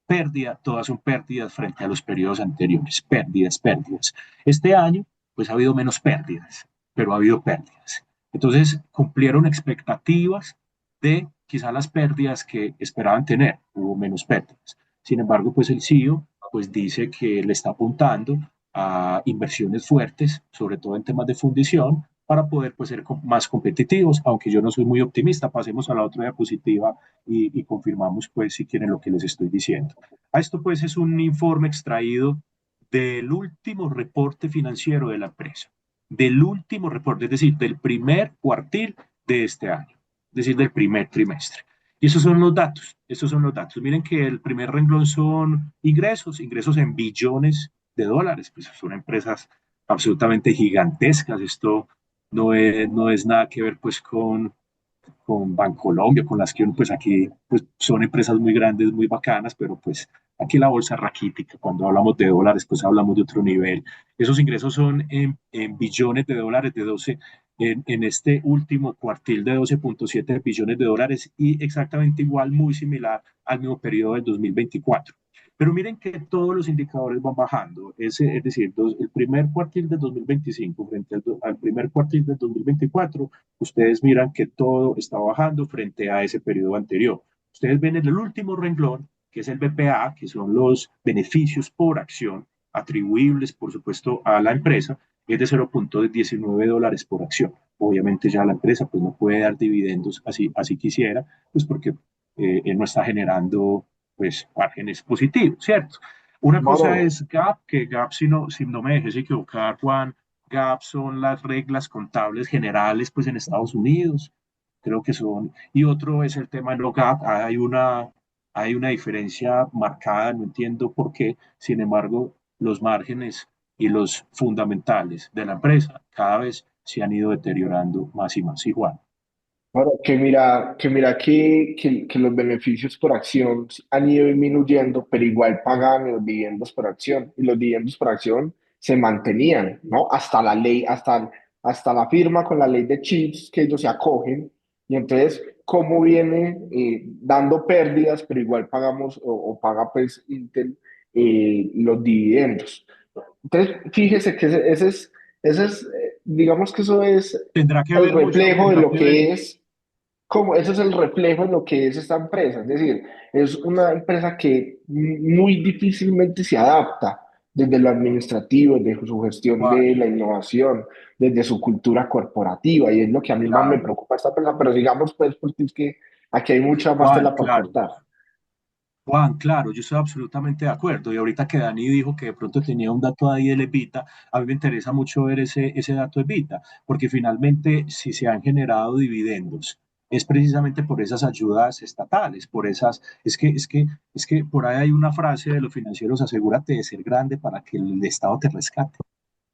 pérdida, todas son pérdidas frente a los periodos anteriores, pérdidas, pérdidas. Este año, pues ha habido menos pérdidas, pero ha habido pérdidas. Entonces, cumplieron expectativas de quizá las pérdidas que esperaban tener, hubo menos pérdidas. Sin embargo, pues el CEO pues dice que le está apuntando a inversiones fuertes, sobre todo en temas de fundición, para poder pues, ser más competitivos, aunque yo no soy muy optimista. Pasemos a la otra diapositiva y confirmamos pues si quieren lo que les estoy diciendo. A esto pues es un informe extraído del último reporte financiero de la empresa, del último reporte, es decir, del primer cuartil de este año, es decir, del primer trimestre. Y esos son los datos, esos son los datos. Miren que el primer renglón son ingresos, ingresos en billones de dólares, pues son empresas absolutamente gigantescas. Esto no es nada que ver pues con Bancolombia, con las que pues aquí pues, son empresas muy grandes, muy bacanas, pero pues aquí la bolsa raquítica, cuando hablamos de dólares, pues hablamos de otro nivel. Esos ingresos son en billones de dólares, de 12, en este último cuartil de 12.7 billones de dólares y exactamente igual, muy similar al mismo periodo del 2024. Pero miren que todos los indicadores van bajando, es decir, el primer cuartil del 2025 frente al primer cuartil del 2024, ustedes miran que todo está bajando frente a ese periodo anterior. Ustedes ven en el último renglón, que es el BPA, que son los beneficios por acción atribuibles, por supuesto, a la empresa, es de 0.19 dólares por acción. Obviamente ya la empresa pues no puede dar dividendos así quisiera, pues porque no está generando pues márgenes positivos, ¿cierto? Una cosa Claro, es GAP, que GAP, si no me dejes equivocar, Juan, GAP son las reglas contables generales pues en Estados Unidos, creo que son, y otro es el tema no GAP, hay una diferencia marcada, no entiendo por qué, sin embargo, los márgenes y los fundamentales de la empresa cada vez se han ido deteriorando más y más igual. claro, que los beneficios por acción han ido disminuyendo, pero igual pagan los dividendos por acción y los dividendos por acción se mantenían, ¿no? Hasta la ley, hasta la firma con la ley de chips que ellos se acogen. Y entonces, ¿cómo viene dando pérdidas, pero igual pagamos o paga pues Intel los dividendos? Entonces, fíjese que digamos que eso es Tendrá que el ver mucho, reflejo de tendrá lo que ver. que es, como eso es el reflejo de lo que es esta empresa. Es decir, es una empresa que muy difícilmente se adapta desde lo administrativo, desde su gestión Juan, de la innovación, desde su cultura corporativa, y es lo que a mí más me claro. preocupa esta empresa, pero sigamos pues, porque es que aquí hay mucha más Juan, tela para claro. cortar. Juan, claro, yo estoy absolutamente de acuerdo. Y ahorita que Dani dijo que de pronto tenía un dato ahí del EBITDA, a mí me interesa mucho ver ese dato de EBITDA, porque finalmente si se han generado dividendos, es precisamente por esas ayudas estatales, por esas, es que por ahí hay una frase de los financieros, asegúrate de ser grande para que el Estado te rescate.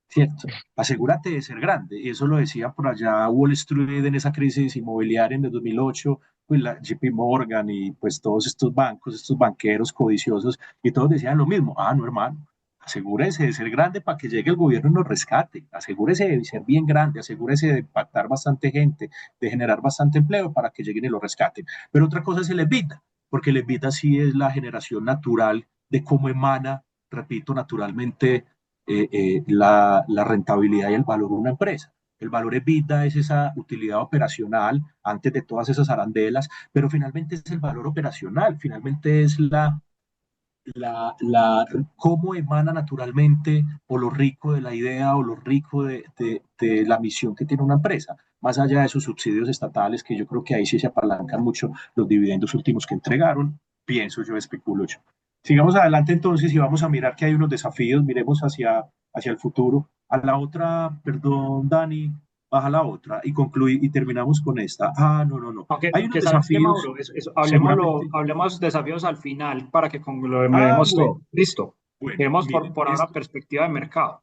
¿Cierto? Asegúrate de ser grande. Y eso lo decía por allá Wall Street en esa crisis inmobiliaria en el 2008, pues la JP Morgan y pues todos estos bancos, estos banqueros codiciosos, y todos decían lo mismo. Ah, no, hermano, asegúrese de ser grande para que llegue el gobierno y nos rescate. Asegúrese de ser bien grande, asegúrese de impactar bastante gente, de generar bastante empleo para que lleguen y lo rescaten. Pero otra cosa es el EBITDA, porque el EBITDA sí es la generación natural de cómo emana, repito, naturalmente la rentabilidad y el valor de una empresa. El valor EBITDA es esa utilidad operacional antes de todas esas arandelas, pero finalmente es el valor operacional, finalmente es cómo emana naturalmente o lo rico de la idea o lo rico de la misión que tiene una empresa, más allá de sus subsidios estatales, que yo creo que ahí sí se apalancan mucho los dividendos últimos que entregaron, pienso yo, especulo yo. Sigamos adelante entonces y vamos a mirar que hay unos desafíos, miremos hacia el futuro. A la otra, perdón, Dani, baja la otra y concluye y terminamos con esta. Ah, no, no, no. Hay unos Aunque sabes que, desafíos, Mauro, seguramente. hablemos desafíos al final para que Ah, conglomeremos bueno, todo. Listo. bueno, Tenemos miren, por ahora perspectiva de mercado.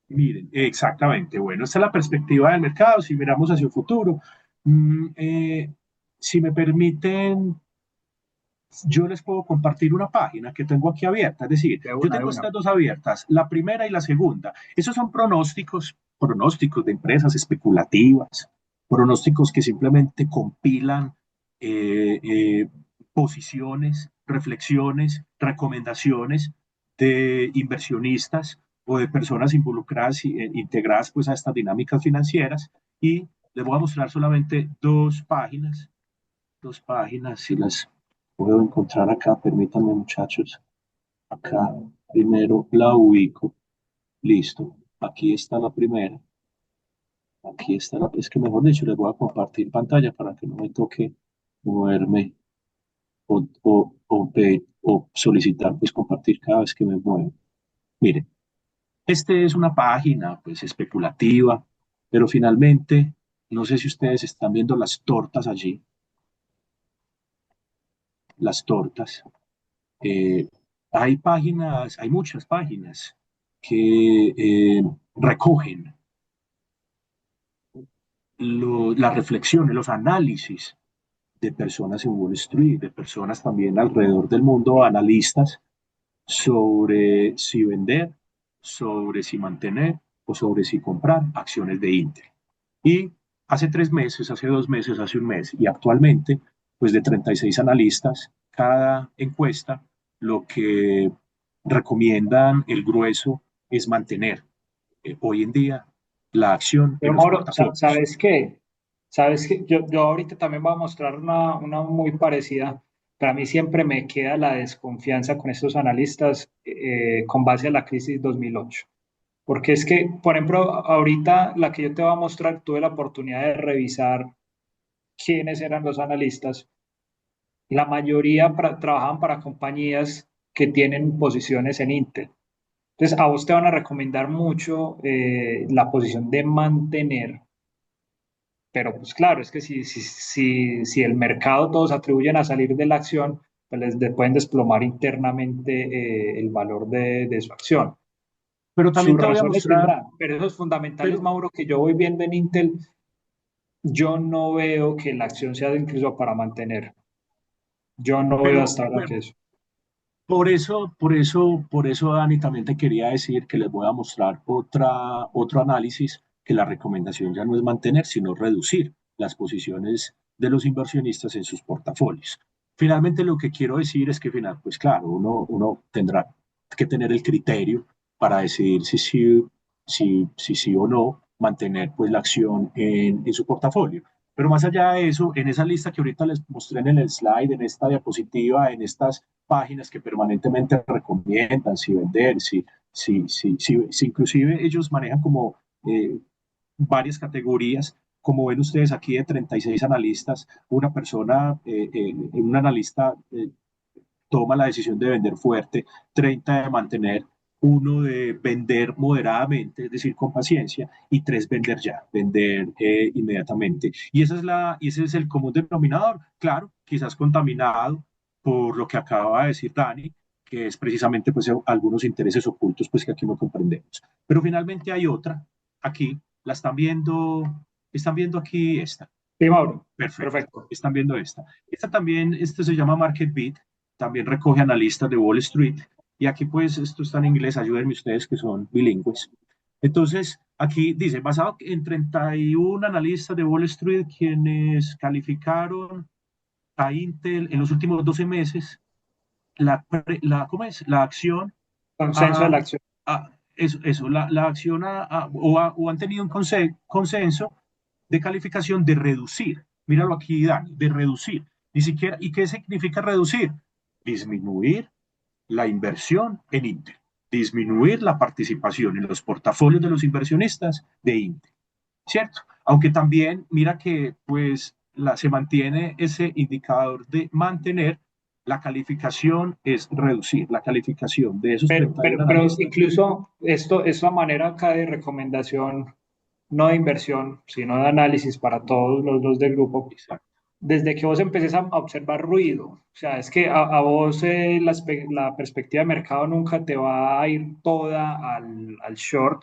miren, exactamente. Bueno, esta es la perspectiva del mercado. Si miramos hacia el futuro, mm, eh, si me permiten, yo les puedo compartir una página que tengo aquí abierta. Es decir, De yo una, de tengo una. estas dos abiertas, la primera y la segunda. Esos son pronósticos de empresas especulativas, pronósticos que simplemente compilan posiciones, reflexiones, recomendaciones de inversionistas o de personas involucradas e integradas pues a estas dinámicas financieras, y les voy a mostrar solamente dos páginas, si las puedo encontrar acá, permítanme muchachos, acá primero la ubico, listo, aquí está la primera, aquí está la, es que mejor dicho, les voy a compartir pantalla para que no me toque moverme o solicitar pues compartir cada vez que me muevo. Miren, este es una página pues especulativa, pero finalmente, no sé si ustedes están viendo las tortas allí, las tortas. Eh, hay páginas, hay muchas páginas que recogen las reflexiones, los análisis de personas en Wall Street, de personas también alrededor del mundo, analistas sobre si vender, sobre si mantener o sobre si comprar acciones de Intel. Y hace 3 meses, hace 2 meses, hace un mes y actualmente, pues de 36 analistas, cada encuesta lo que recomiendan el grueso es mantener hoy en día la acción en Pero los Mauro, portafolios. ¿sabes qué? ¿Sabes qué? Yo ahorita también voy a mostrar una muy parecida. Para mí siempre me queda la desconfianza con estos analistas con base a la crisis 2008. Porque es que, por ejemplo, ahorita la que yo te voy a mostrar, tuve la oportunidad de revisar quiénes eran los analistas. La mayoría trabajaban para compañías que tienen posiciones en Intel. Entonces, a vos te van a recomendar mucho la posición de mantener, pero pues claro, es que si el mercado todos atribuyen a salir de la acción, pues pueden desplomar internamente el valor de su acción. Pero también Sus te voy a razones mostrar, tendrán, pero esos fundamentales, pero, Mauro, que yo voy viendo en Intel, yo no veo que la acción sea incluso para mantener. Yo no veo pero hasta ahora bueno, que eso. por eso, Dani, también te quería decir que les voy a mostrar otro análisis, que la recomendación ya no es mantener, sino reducir las posiciones de los inversionistas en sus portafolios. Finalmente, lo que quiero decir es que, pues claro, uno tendrá que tener el criterio para decidir si sí o no mantener pues la acción en su portafolio. Pero más allá de eso, en esa lista que ahorita les mostré en el slide, en esta diapositiva, en estas páginas que permanentemente recomiendan si vender, si inclusive ellos manejan como varias categorías, como ven ustedes aquí de 36 analistas, una persona, un analista toma la decisión de vender fuerte, 30 de mantener, uno de vender moderadamente, es decir, con paciencia, y 3 vender ya, vender inmediatamente. Y ese es el común denominador, claro, quizás contaminado por lo que acaba de decir Dani, que es precisamente pues, algunos intereses ocultos pues, que aquí no comprendemos. Pero finalmente hay otra, aquí, la están viendo aquí esta. Sí, Mauro, Perfecto, perfecto. están viendo esta. Esta también, esto se llama Market Beat, también recoge analistas de Wall Street, y aquí pues esto está en inglés, ayúdenme ustedes que son bilingües. Entonces, aquí dice, basado en 31 analistas de Wall Street quienes calificaron a Intel en los últimos 12 meses, ¿cómo es? La acción Consenso de a, la acción. la acción o han tenido un consenso de calificación de reducir. Míralo aquí, Dani, de reducir. Ni siquiera, ¿y qué significa reducir? Disminuir la inversión en Intel, disminuir la participación en los portafolios de los inversionistas de Intel, ¿cierto? Aunque también mira que pues se mantiene ese indicador de mantener, la calificación es reducir, la calificación de esos Pero, 31 pero, pero analistas. incluso esto es la manera acá de recomendación, no de inversión, sino de análisis para todos los dos del grupo. Exacto. Desde que vos empecés a observar ruido, o sea, es que a vos la perspectiva de mercado nunca te va a ir toda al short,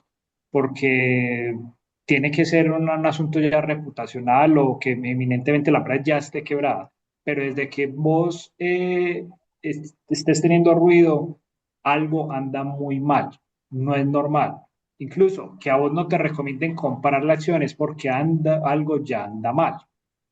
porque tiene que ser un asunto ya reputacional o que eminentemente la empresa ya esté quebrada. Pero desde que vos estés teniendo ruido, algo anda muy mal, no es normal. incluso que a vos no te recomienden comprar la acción es porque algo ya anda mal.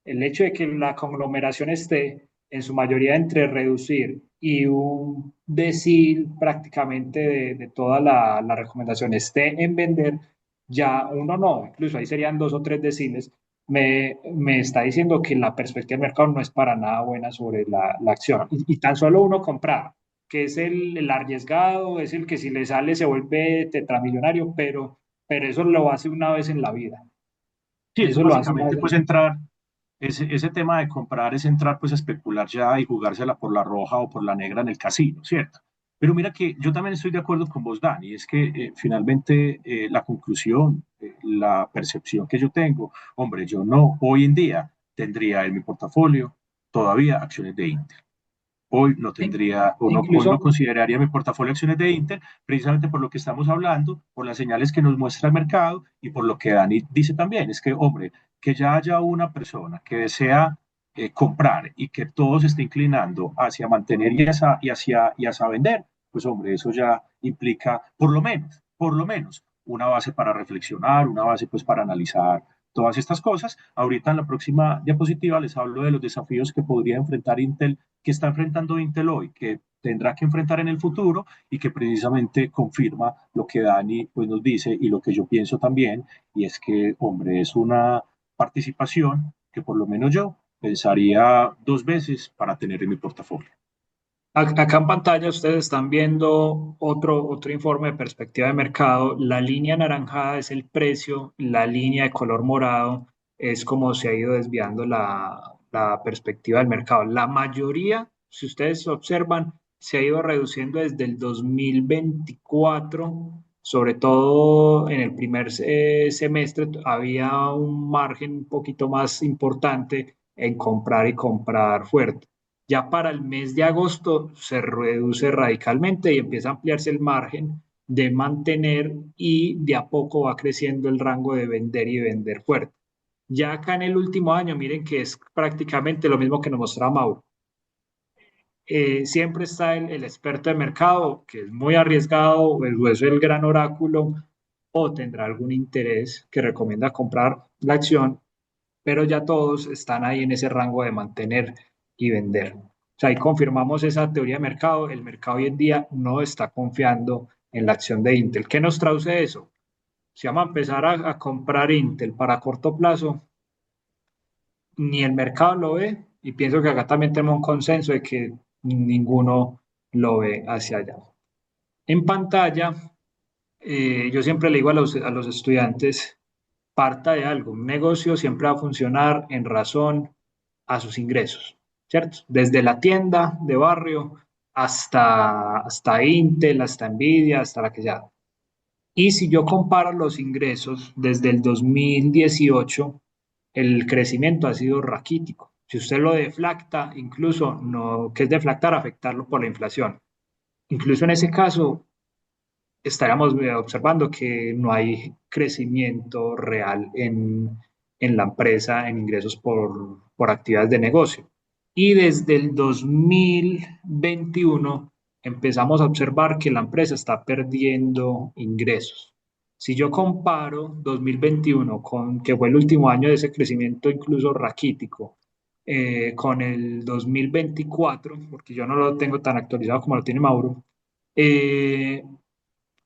El hecho de que la conglomeración esté en su mayoría entre reducir y un decil prácticamente de toda la recomendación esté en vender, ya uno no, incluso ahí serían dos o tres deciles, me está diciendo que la perspectiva del mercado no es para nada buena sobre la acción. Y tan solo uno comprar, que es el arriesgado, es el que si le sale se vuelve tetramillonario, pero eso lo hace una vez en la vida. Sí, eso Eso lo hace una básicamente vez en pues la vida. entrar, ese tema de comprar es entrar pues a especular ya y jugársela por la roja o por la negra en el casino, ¿cierto? Pero mira que yo también estoy de acuerdo con vos, Dani, es que finalmente la conclusión, la percepción que yo tengo, hombre, yo no hoy en día tendría en mi portafolio todavía acciones de Intel. Hoy no Sí, tendría, hoy no incluso, consideraría mi portafolio de acciones de Inter, precisamente por lo que estamos hablando, por las señales que nos muestra el mercado y por lo que Dani dice también, es que, hombre, que ya haya una persona que desea comprar y que todo se esté inclinando hacia mantener y hacia vender, pues, hombre, eso ya implica, por lo menos, una base para reflexionar, una base pues para analizar todas estas cosas. Ahorita en la próxima diapositiva les hablo de los desafíos que podría enfrentar Intel, que está enfrentando Intel hoy, que tendrá que enfrentar en el futuro y que precisamente confirma lo que Dani pues, nos dice y lo que yo pienso también, y es que, hombre, es una participación que por lo menos yo pensaría dos veces para tener en mi portafolio. acá en pantalla ustedes están viendo otro informe de perspectiva de mercado. La línea anaranjada es el precio, la línea de color morado es como se ha ido desviando la perspectiva del mercado. La mayoría, si ustedes observan, se ha ido reduciendo desde el 2024, sobre todo en el primer semestre había un margen un poquito más importante en comprar y comprar fuerte. Ya para el mes de agosto se reduce radicalmente y empieza a ampliarse el margen de mantener y de a poco va creciendo el rango de vender y vender fuerte. Ya acá en el último año, miren que es prácticamente lo mismo que nos mostraba Mauro. Siempre está el experto de mercado, que es muy arriesgado, o es el gran oráculo, o tendrá algún interés que recomienda comprar la acción, pero ya todos están ahí en ese rango de mantener y vender. O sea, ahí confirmamos esa teoría de mercado. El mercado hoy en día no está confiando en la acción de Intel. ¿Qué nos traduce eso? Si vamos a empezar a comprar Intel para corto plazo, ni el mercado lo ve, y pienso que acá también tenemos un consenso de que ninguno lo ve hacia allá. En pantalla, yo siempre le digo a los estudiantes, parta de algo. Un negocio siempre va a funcionar en razón a sus ingresos, ¿cierto? Desde la tienda de barrio hasta Intel, hasta Nvidia, hasta la que sea. Y si yo comparo los ingresos desde el 2018, el crecimiento ha sido raquítico. Si usted lo deflacta, incluso no, ¿qué es deflactar? Afectarlo por la inflación. Incluso en ese caso, estaríamos observando que no hay crecimiento real en la empresa en ingresos por actividades de negocio. Y desde el 2021 empezamos a observar que la empresa está perdiendo ingresos. Si yo comparo 2021 con que fue el último año de ese crecimiento incluso raquítico, con el 2024, porque yo no lo tengo tan actualizado como lo tiene Mauro, eh,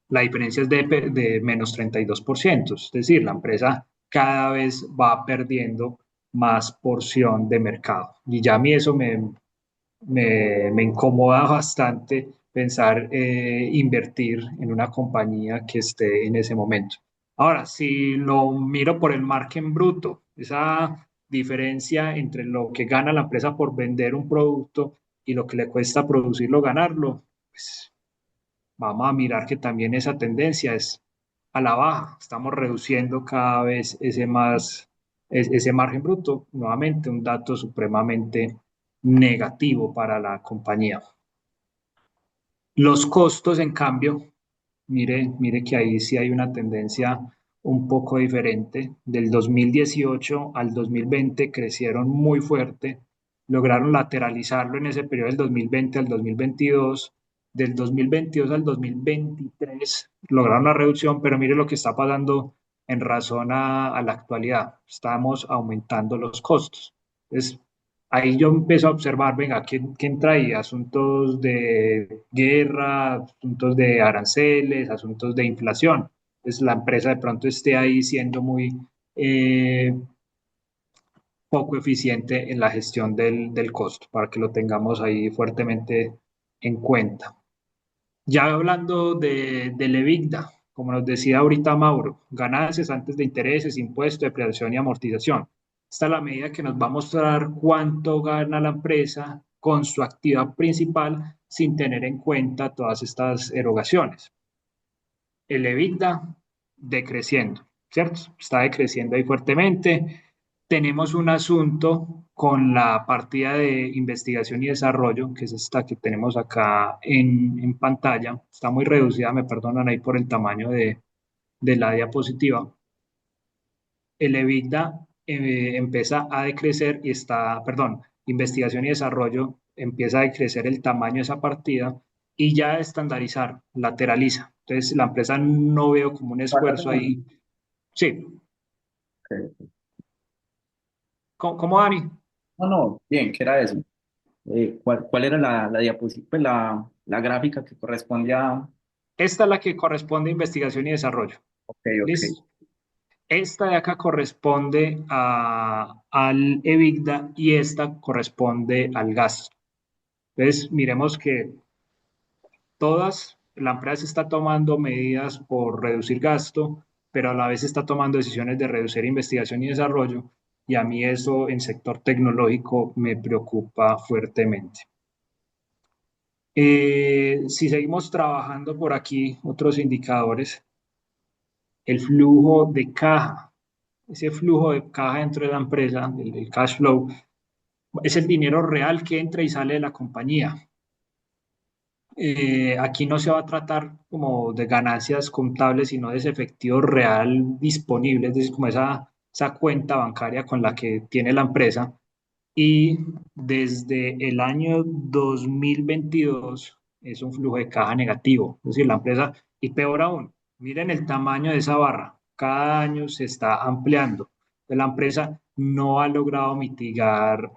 la diferencia es de menos 32%, es decir, la empresa cada vez va perdiendo más porción de mercado. Y ya a mí eso me incomoda bastante pensar invertir en una compañía que esté en ese momento. Ahora, si lo miro por el margen bruto, esa diferencia entre lo que gana la empresa por vender un producto y lo que le cuesta producirlo, ganarlo, pues vamos a mirar que también esa tendencia es a la baja. Estamos reduciendo cada vez ese margen bruto. Nuevamente, un dato supremamente negativo para la compañía. Los costos, en cambio, mire que ahí sí hay una tendencia un poco diferente. Del 2018 al 2020 crecieron muy fuerte, lograron lateralizarlo en ese periodo del 2020 al 2022 del 2022 al 2023 lograron una reducción, pero mire lo que está pasando en razón a la actualidad. Estamos aumentando los costos. Entonces, ahí yo empiezo a observar, venga, ¿quién trae asuntos de guerra, asuntos de aranceles, asuntos de inflación? Entonces, la empresa de pronto esté ahí siendo muy eh, poco eficiente en la gestión del costo, para que lo tengamos ahí fuertemente en cuenta. Ya hablando del EBITDA, como nos decía ahorita Mauro, ganancias antes de intereses, impuestos, depreciación y amortización. Esta es la medida que nos va a mostrar cuánto gana la empresa con su actividad principal sin tener en cuenta todas estas erogaciones. El EBITDA decreciendo, ¿cierto? Está decreciendo ahí fuertemente. Tenemos un asunto con la partida de investigación y desarrollo, que es esta que tenemos acá en pantalla. Está muy reducida, me perdonan ahí por el tamaño de la diapositiva. El EBITDA empieza a decrecer y está, perdón, investigación y desarrollo empieza a decrecer el tamaño de esa partida y ya estandarizar, lateraliza. Entonces, la empresa no veo como un esfuerzo ahí. Sí, Ok. ¿cómo, Dani? No, no, bien, ¿qué era eso? ¿Cuál era la diapositiva, pues la gráfica que corresponde a... Esta es la que corresponde a investigación y desarrollo. Ok, ok. ¿Listo? Esta de acá corresponde al EBITDA y esta corresponde al gasto. Entonces, miremos que la empresa está tomando medidas por reducir gasto, pero a la vez está tomando decisiones de reducir investigación y desarrollo, y a mí eso en sector tecnológico me preocupa fuertemente. Si seguimos trabajando por aquí, otros indicadores, el flujo de caja, ese flujo de caja dentro de la empresa, el cash flow, es el dinero real que entra y sale de la compañía. Aquí no se va a tratar como de ganancias contables, sino de ese efectivo real disponible, es decir, como esa cuenta bancaria con la que tiene la empresa. Y desde el año 2022 es un flujo de caja negativo, es decir, la empresa, y peor aún, miren el tamaño de esa barra, cada año se está ampliando. La empresa no ha logrado mitigar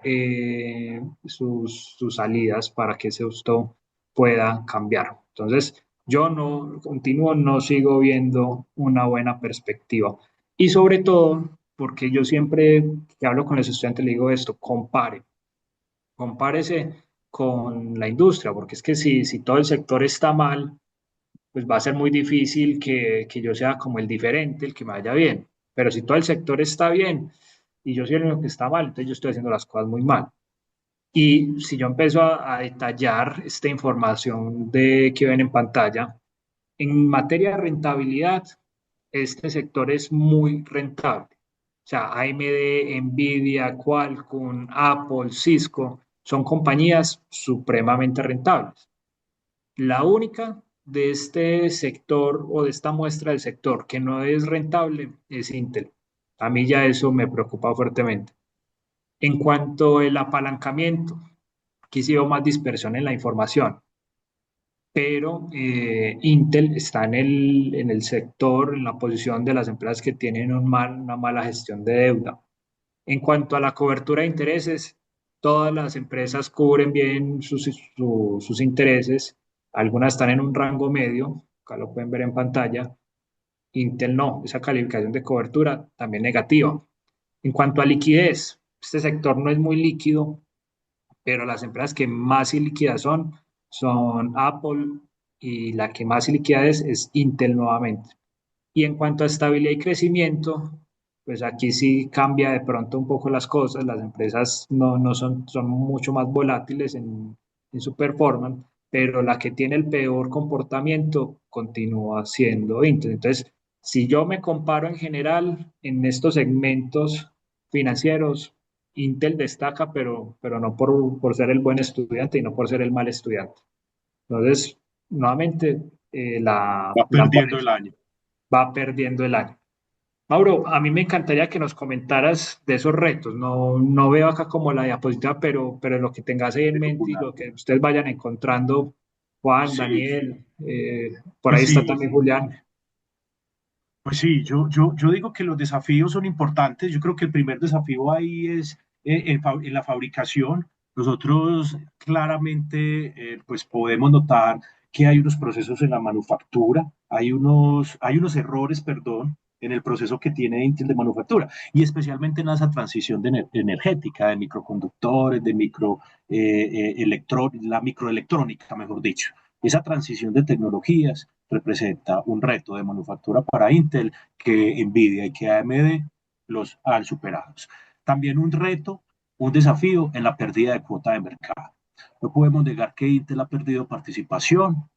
sus salidas para que esto pueda cambiar. Entonces, yo no continúo, no sigo viendo una buena perspectiva. Y sobre todo, porque yo siempre que hablo con los estudiantes le digo esto, compárese con la industria, porque es que si todo el sector está mal, pues va a ser muy difícil que yo sea como el diferente, el que me vaya bien. Pero si todo el sector está bien y yo soy el único que está mal, entonces yo estoy haciendo las cosas muy mal. Y si yo empiezo a detallar esta información que ven en pantalla, en materia de rentabilidad, este sector es muy rentable. O sea, AMD, Nvidia, Qualcomm, Apple, Cisco, son compañías supremamente rentables. La única de este sector o de esta muestra del sector que no es rentable es Intel. A mí ya eso me preocupa fuertemente. En cuanto al apalancamiento, aquí sí veo más dispersión en la información, pero Intel está en el sector, en la posición de las empresas que tienen una mala gestión de deuda. En cuanto a la cobertura de intereses, todas las empresas cubren bien sus intereses, algunas están en un rango medio, acá lo pueden ver en pantalla. Intel no, esa calificación de cobertura también negativa. En cuanto a liquidez, este sector no es muy líquido, pero las empresas que más ilíquidas son Apple, y la que más ilíquida es Intel nuevamente. Y en cuanto a estabilidad y crecimiento, pues aquí sí cambia de pronto un poco las cosas. Las empresas no son mucho más volátiles en su performance, pero la que tiene el peor comportamiento continúa siendo Intel. Entonces, si yo me comparo en general en estos segmentos financieros, Intel destaca, pero no por ser el buen estudiante y no por ser el mal estudiante. Entonces, nuevamente, Va la perdiendo el ponencia año. va perdiendo el año. Mauro, a mí me encantaría que nos comentaras de esos retos. No veo acá como la diapositiva, pero lo que tengas ahí en mente y lo que ustedes vayan encontrando, Juan, Sí, Daniel, por pues ahí está sí, también Julián. pues sí, yo digo que los desafíos son importantes. Yo creo que el primer desafío ahí es en la fabricación. Nosotros claramente pues podemos notar que hay unos procesos en la manufactura, hay unos errores, perdón, en el proceso que tiene Intel de manufactura y especialmente en esa transición energética, de microconductores, de la microelectrónica, mejor dicho. Esa transición de tecnologías representa un reto de manufactura para Intel que Nvidia y que AMD los han superado. También un reto, un desafío en la pérdida de cuota de mercado. No podemos negar que Intel ha perdido participación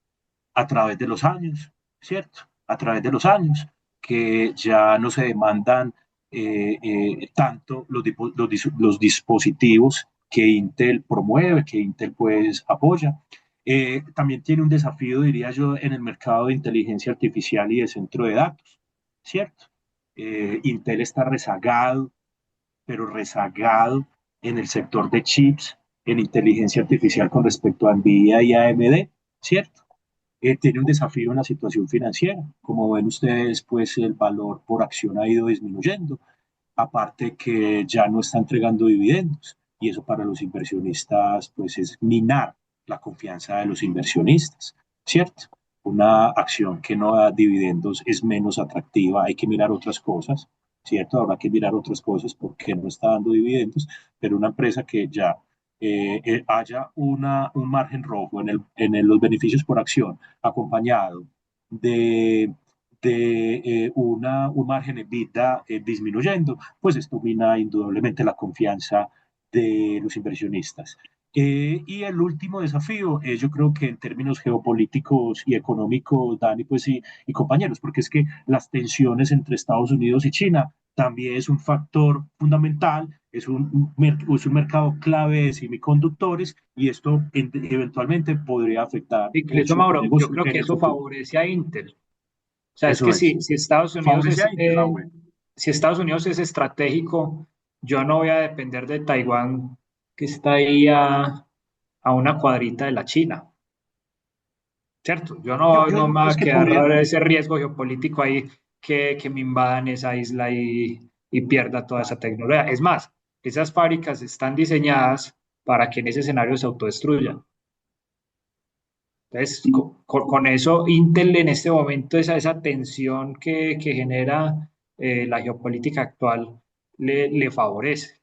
a través de los años, ¿cierto? A través de los años, que ya no se demandan tanto los dispositivos que Intel promueve, que Intel pues apoya. También tiene un desafío, diría yo, en el mercado de inteligencia artificial y de centro de datos, ¿cierto? Intel está rezagado, pero rezagado en el sector de chips, en inteligencia artificial con respecto a Nvidia y AMD, ¿cierto? Tiene un desafío en la situación financiera. Como ven ustedes, pues el valor por acción ha ido disminuyendo, aparte que ya no está entregando dividendos y eso para los inversionistas pues es minar la confianza de los inversionistas, ¿cierto? Una acción que no da dividendos es menos atractiva, hay que mirar otras cosas, ¿cierto? Habrá que mirar otras cosas porque no está dando dividendos, pero una empresa que ya haya un margen rojo los beneficios por acción acompañado de un margen EBITDA disminuyendo, pues esto mina indudablemente la confianza de los inversionistas. Y el último desafío es, yo creo que en términos geopolíticos y económicos, Dani, pues sí, y compañeros, porque es que las tensiones entre Estados Unidos y China también es un factor fundamental, es un mercado clave de semiconductores y esto eventualmente podría afectar Incluso, mucho el Mauro, yo negocio creo que en el eso futuro. favorece a Intel. O sea, es que Eso es. si Estados Unidos Favorece es, a Intel, bueno. si Estados Unidos es estratégico, yo no voy a depender de Taiwán, que está ahí a una cuadrita de la China, ¿cierto? Yo Yo no digo me va pues a que podría, quedar ese riesgo geopolítico ahí que me invadan esa isla y pierda toda esa tecnología. Es más, esas fábricas están diseñadas para que en ese escenario se autodestruyan. Entonces, con eso, Intel en este momento, esa tensión que genera la geopolítica actual, le favorece.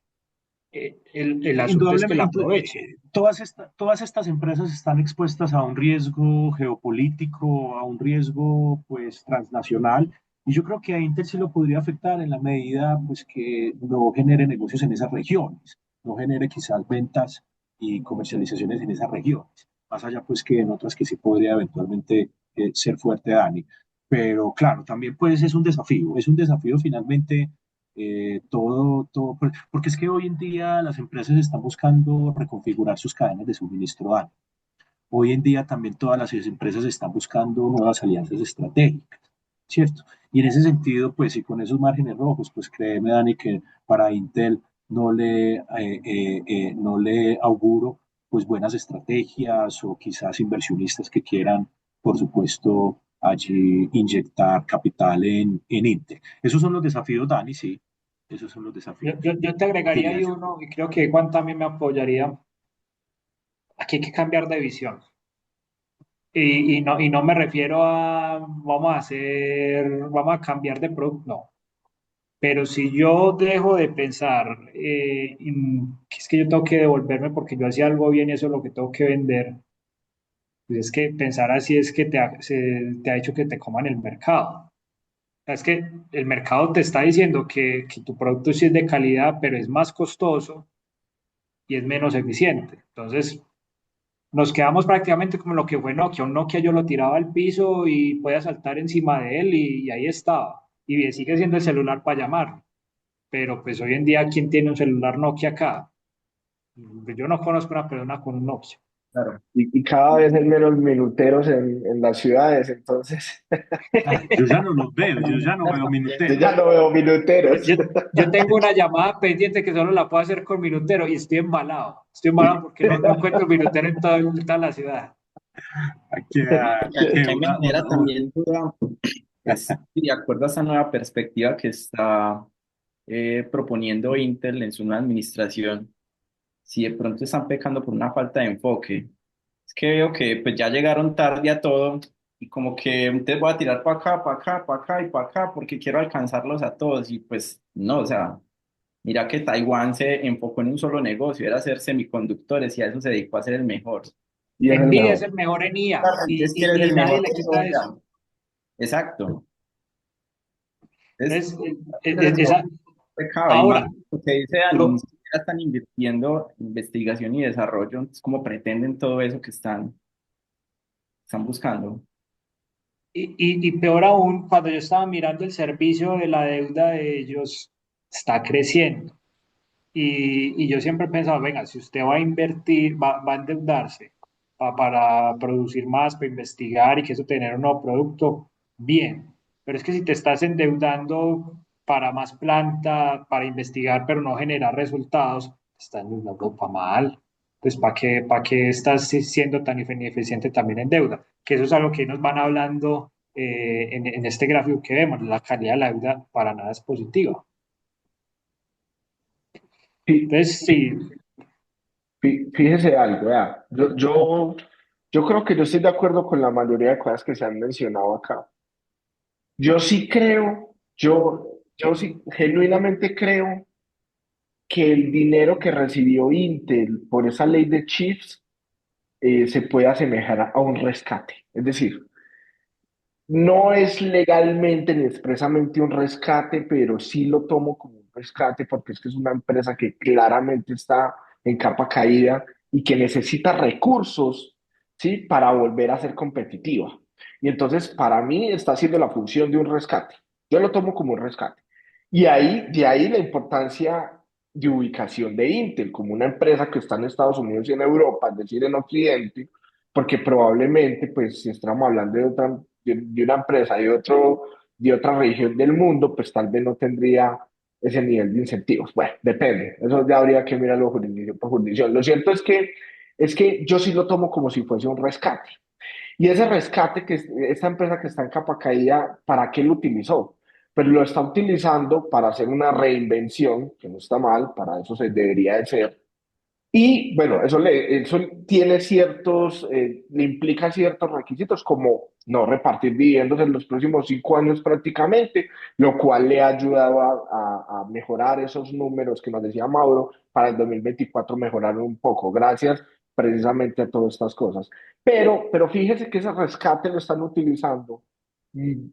El asunto es que la indudablemente, aproveche. todas estas empresas están expuestas a un riesgo geopolítico, a un riesgo pues transnacional, y yo creo que a Intel sí lo podría afectar en la medida pues que no genere negocios en esas regiones, no genere quizás ventas y comercializaciones en esas regiones, más allá pues que en otras que sí podría eventualmente ser fuerte, Dani. Pero claro, también pues es un desafío finalmente porque es que hoy en día las empresas están buscando reconfigurar sus cadenas de suministro. Dani. Hoy en día también todas las empresas están buscando nuevas alianzas estratégicas, ¿cierto? Y en ese sentido, pues, y con esos márgenes rojos, pues créeme, Dani, que para Intel no le auguro pues buenas estrategias o quizás inversionistas que quieran, por supuesto, allí inyectar capital en Intel. Esos son los desafíos, Dani, sí, esos son los desafíos, Yo te agregaría diría ahí yo. uno, y creo que Juan también me apoyaría. Aquí hay que cambiar de visión. Y no me refiero a vamos a cambiar de producto, no. Pero si yo dejo de pensar que es que yo tengo que devolverme porque yo hacía algo bien y eso es lo que tengo que vender, pues es que pensar así es que te ha hecho que te coman el mercado. O sea, es que el mercado te está diciendo que tu producto sí es de calidad, pero es más costoso y es menos eficiente. Entonces, nos quedamos prácticamente como lo que fue Nokia. Un Nokia yo lo tiraba al piso y podía saltar encima de él y ahí estaba. Y bien, sigue siendo el celular para llamar. Pero pues hoy en día, ¿quién tiene un celular Nokia acá? Yo no conozco una persona con un Nokia. Claro. Y cada vez hay menos minuteros en las ciudades, entonces Yo ya no los veo, yo ya no veo yo ya minuteros. no veo Yo, minuteros. yo, yo tengo una llamada pendiente que solo la puedo hacer con minutero y estoy embalado. Estoy embalado porque no encuentro minutero en toda la ciudad. Aquí, Que a mí me genera también duda, es si de acuerdo a esa nueva perspectiva que está proponiendo Intel en su nueva administración, si de pronto están pecando por una falta de enfoque. Es que veo que pues ya llegaron tarde a todo y como que entonces voy a tirar para acá, para acá, para acá y para acá porque quiero alcanzarlos a todos y pues no, o sea, mira que Taiwán se enfocó en un solo negocio, era hacer semiconductores y a eso se dedicó a ser el mejor. Y es el Nvidia es mejor. el mejor en IA Claro, entonces quieres y el nadie mejor le de todo quita eso. ya. Exacto. Es, Entonces, es esa, pecado y más ahora, lo que dice Dani, ni lo, siquiera están invirtiendo en investigación y desarrollo, es como pretenden todo eso que están buscando. y peor aún, cuando yo estaba mirando el servicio de la deuda de ellos, está creciendo. Y yo siempre he pensado, venga, si usted va a invertir, va a endeudarse para producir más, para investigar y que eso tener un nuevo producto, bien. Pero es que si te estás endeudando para más planta, para investigar, pero no generar resultados, te estás endeudando para mal. Pues para qué estás siendo tan ineficiente también en deuda? Que eso es algo que nos van hablando en este gráfico que vemos, la calidad de la deuda para nada es positiva. Fí- Entonces, sí. Fíjese algo, vea. Yo creo que yo estoy de acuerdo con la mayoría de cosas que se han mencionado acá. Yo sí creo, yo sí genuinamente creo que el dinero que recibió Intel por esa ley de chips se puede asemejar a un rescate. Es decir, no es legalmente ni expresamente un rescate, pero sí lo tomo como un rescate porque es que es una empresa que claramente está en capa caída y que necesita recursos, ¿sí? Para volver a ser competitiva. Y entonces, para mí, está haciendo la función de un rescate. Yo lo tomo como un rescate. Y ahí, de ahí la importancia de ubicación de Intel como una empresa que está en Estados Unidos y en Europa, es decir, en Occidente, porque probablemente, pues, si estamos hablando de una empresa de otra región del mundo, pues tal vez no tendría ese nivel de incentivos. Bueno, depende, eso ya habría que mirarlo jurisdicción por jurisdicción. Lo cierto es que yo sí lo tomo como si fuese un rescate. Y ese rescate que esta empresa que está en capa caída, ¿para qué lo utilizó? Pues lo está utilizando para hacer una reinvención, que no está mal, para eso se debería de ser, y bueno, eso tiene ciertos, le implica ciertos requisitos como no repartir dividendos en los próximos 5 años prácticamente, lo cual le ha ayudado a mejorar esos números que nos decía Mauro para el 2024 mejorar un poco, gracias precisamente a todas estas cosas. Pero fíjese que ese rescate lo están utilizando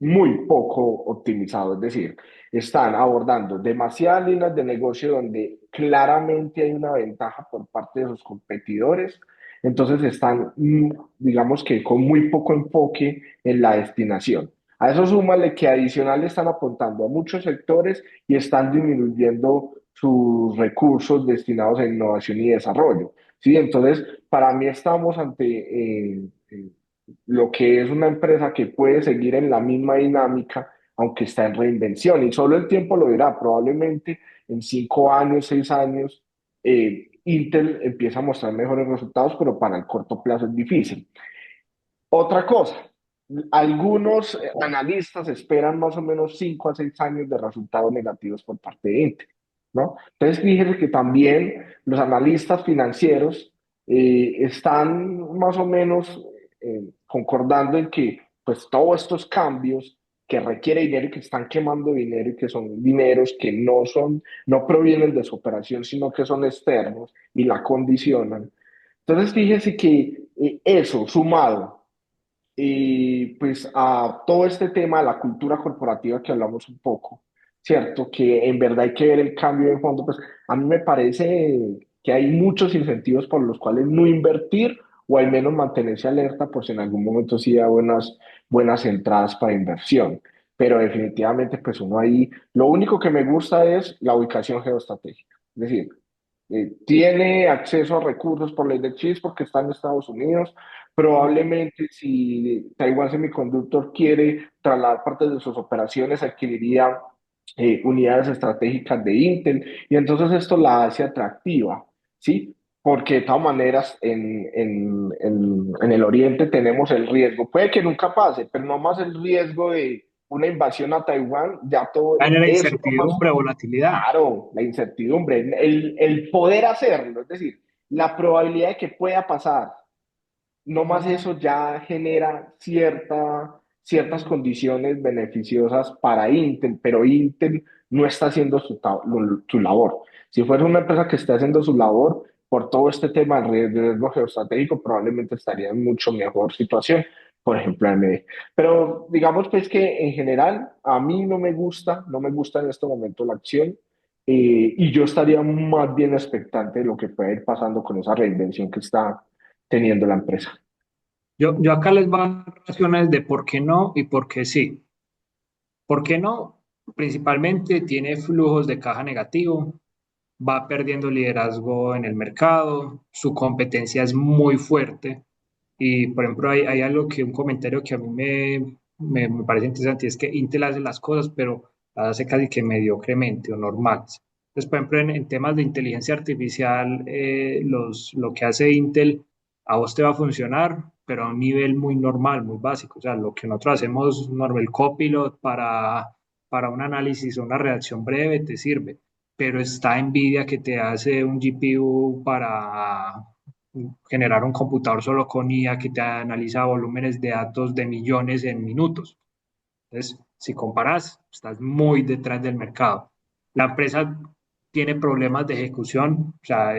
muy poco optimizado, es decir, están abordando demasiadas líneas de negocio donde claramente hay una ventaja por parte de sus competidores, entonces están, digamos que con muy poco enfoque en la destinación. A eso súmale que adicional están apuntando a muchos sectores y están disminuyendo sus recursos destinados a innovación y desarrollo. ¿Sí? Entonces, para mí estamos ante lo que es una empresa que puede seguir en la misma dinámica, aunque está en reinvención. Y solo el tiempo lo dirá. Probablemente en 5 años, 6 años, Intel empieza a mostrar mejores resultados, pero para el corto plazo es difícil. Otra cosa, algunos analistas esperan más o menos 5 a 6 años de resultados negativos por parte de Intel, ¿no? Entonces, fíjense que también los analistas financieros están más o menos concordando en que pues todos estos cambios que requiere dinero y que están quemando dinero y que son dineros que no provienen de su operación, sino que son externos y la condicionan. Entonces, fíjese que eso sumado pues a todo este tema de la cultura corporativa que hablamos un poco, ¿cierto? Que en verdad hay que ver el cambio de fondo, pues a mí me parece que hay muchos incentivos por los cuales no invertir o al menos mantenerse alerta, pues en algún momento sí da buenas entradas para inversión. Pero definitivamente, pues uno ahí, lo único que me gusta es la ubicación geoestratégica. Es decir, tiene acceso a recursos por ley de chips porque está en Estados Unidos. Probablemente si Taiwan Semiconductor quiere trasladar parte de sus operaciones, adquiriría unidades estratégicas de Intel y entonces esto la hace atractiva, ¿sí? porque de todas maneras en el oriente tenemos el riesgo, puede que nunca pase, pero no más el riesgo de una invasión a Taiwán, ya todo En la eso nomás, incertidumbre, volatilidad. claro, la incertidumbre, el poder hacerlo, es decir, la probabilidad de que pueda pasar, no más eso ya genera ciertas condiciones beneficiosas para Intel, pero Intel no está haciendo su labor. Si fuera una empresa que está haciendo su labor, por todo este tema del riesgo geoestratégico, probablemente estaría en mucho mejor situación, por ejemplo, AMD. Pero digamos pues que en general a mí no me gusta en este momento la acción, y yo estaría más bien expectante de lo que puede ir pasando con esa reinvención que está teniendo la empresa. Yo acá les voy a dar razones de por qué no y por qué sí. ¿Por qué no? Principalmente tiene flujos de caja negativo, va perdiendo liderazgo en el mercado, su competencia es muy fuerte. Y, por ejemplo, hay algo que, un comentario que a mí me parece interesante, y es que Intel hace las cosas, pero las hace casi que mediocremente o normales. Entonces, por ejemplo, en temas de inteligencia artificial, lo que hace Intel a vos te va a funcionar, pero a un nivel muy normal, muy básico. O sea, lo que nosotros hacemos, normal Copilot para un análisis o una redacción breve, te sirve, pero está Nvidia que te hace un GPU para generar un computador solo con IA que te analiza volúmenes de datos de millones en minutos. Entonces, si comparas, estás muy detrás del mercado. La empresa tiene problemas de ejecución, o sea,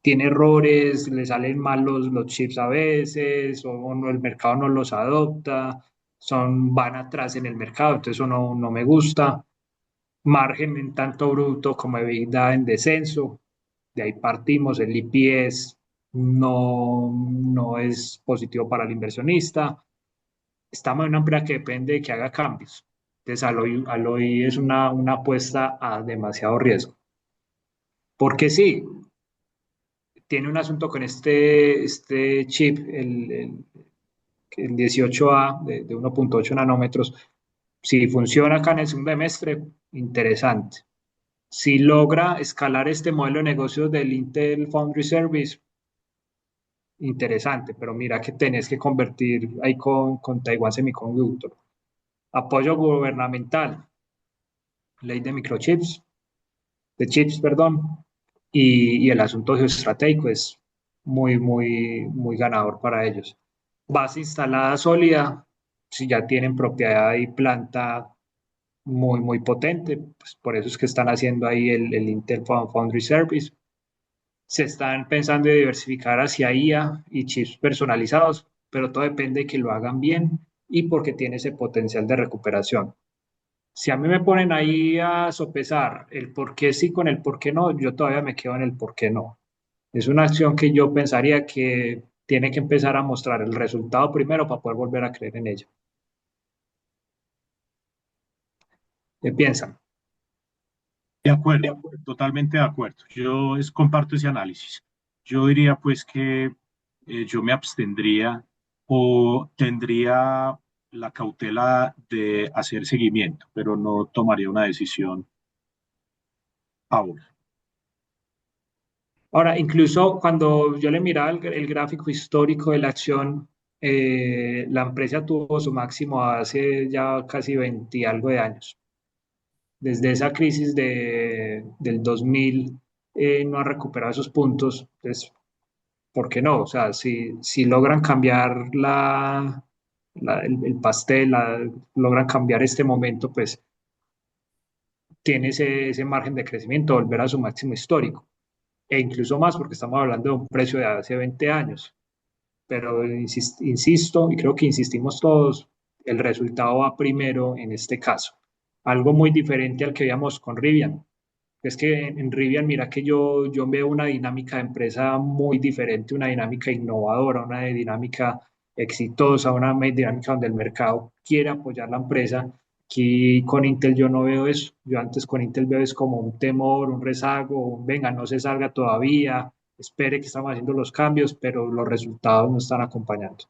tiene errores, le salen mal los chips a veces, o no, el mercado no los adopta, van atrás en el mercado, entonces eso no me gusta. Margen en tanto bruto como EBITDA en descenso, de ahí partimos, el EPS no es positivo para el inversionista. Estamos en una empresa que depende de que haga cambios. Entonces, Alloy es una apuesta a demasiado riesgo. Porque sí, tiene un asunto con este chip, el 18A de 1.8 nanómetros. Si funciona acá en el segundo semestre, interesante. Si logra escalar este modelo de negocios del Intel Foundry Service, interesante, pero mira que tenés que convertir ahí con Taiwan Semiconductor. Apoyo gubernamental, ley de microchips, de chips, perdón, y el asunto geoestratégico es muy ganador para ellos. Base instalada sólida, si ya tienen propiedad y planta muy potente, pues por eso es que están haciendo ahí el Intel Foundry Service. Se están pensando en diversificar hacia IA y chips personalizados, pero todo depende de que lo hagan bien y porque tiene ese potencial de recuperación. Si a mí me ponen ahí a sopesar el por qué sí con el por qué no, yo todavía me quedo en el por qué no. Es una acción que yo pensaría que tiene que empezar a mostrar el resultado primero para poder volver a creer en ella. ¿Qué piensan? De acuerdo, totalmente de acuerdo. Comparto ese análisis. Yo diría pues que yo me abstendría o tendría la cautela de hacer seguimiento, pero no tomaría una decisión ahora. Ahora, incluso cuando yo le miraba el gráfico histórico de la acción, la empresa tuvo su máximo hace ya casi 20 y algo de años. Desde esa crisis del 2000 no ha recuperado esos puntos. Entonces, ¿por qué no? O sea, si logran cambiar el pastel, logran cambiar este momento, pues tiene ese margen de crecimiento, volver a su máximo histórico e incluso más porque estamos hablando de un precio de hace 20 años. Pero insisto, y creo que insistimos todos, el resultado va primero en este caso. Algo muy diferente al que veíamos con Rivian. Es que en Rivian, mira que yo veo una dinámica de empresa muy diferente, una dinámica innovadora, una dinámica exitosa, una dinámica donde el mercado quiere apoyar la empresa. Aquí con Intel yo no veo eso. Yo antes con Intel veo es como un temor, un rezago, venga, no se salga todavía, espere que estamos haciendo los cambios, pero los resultados no están acompañando.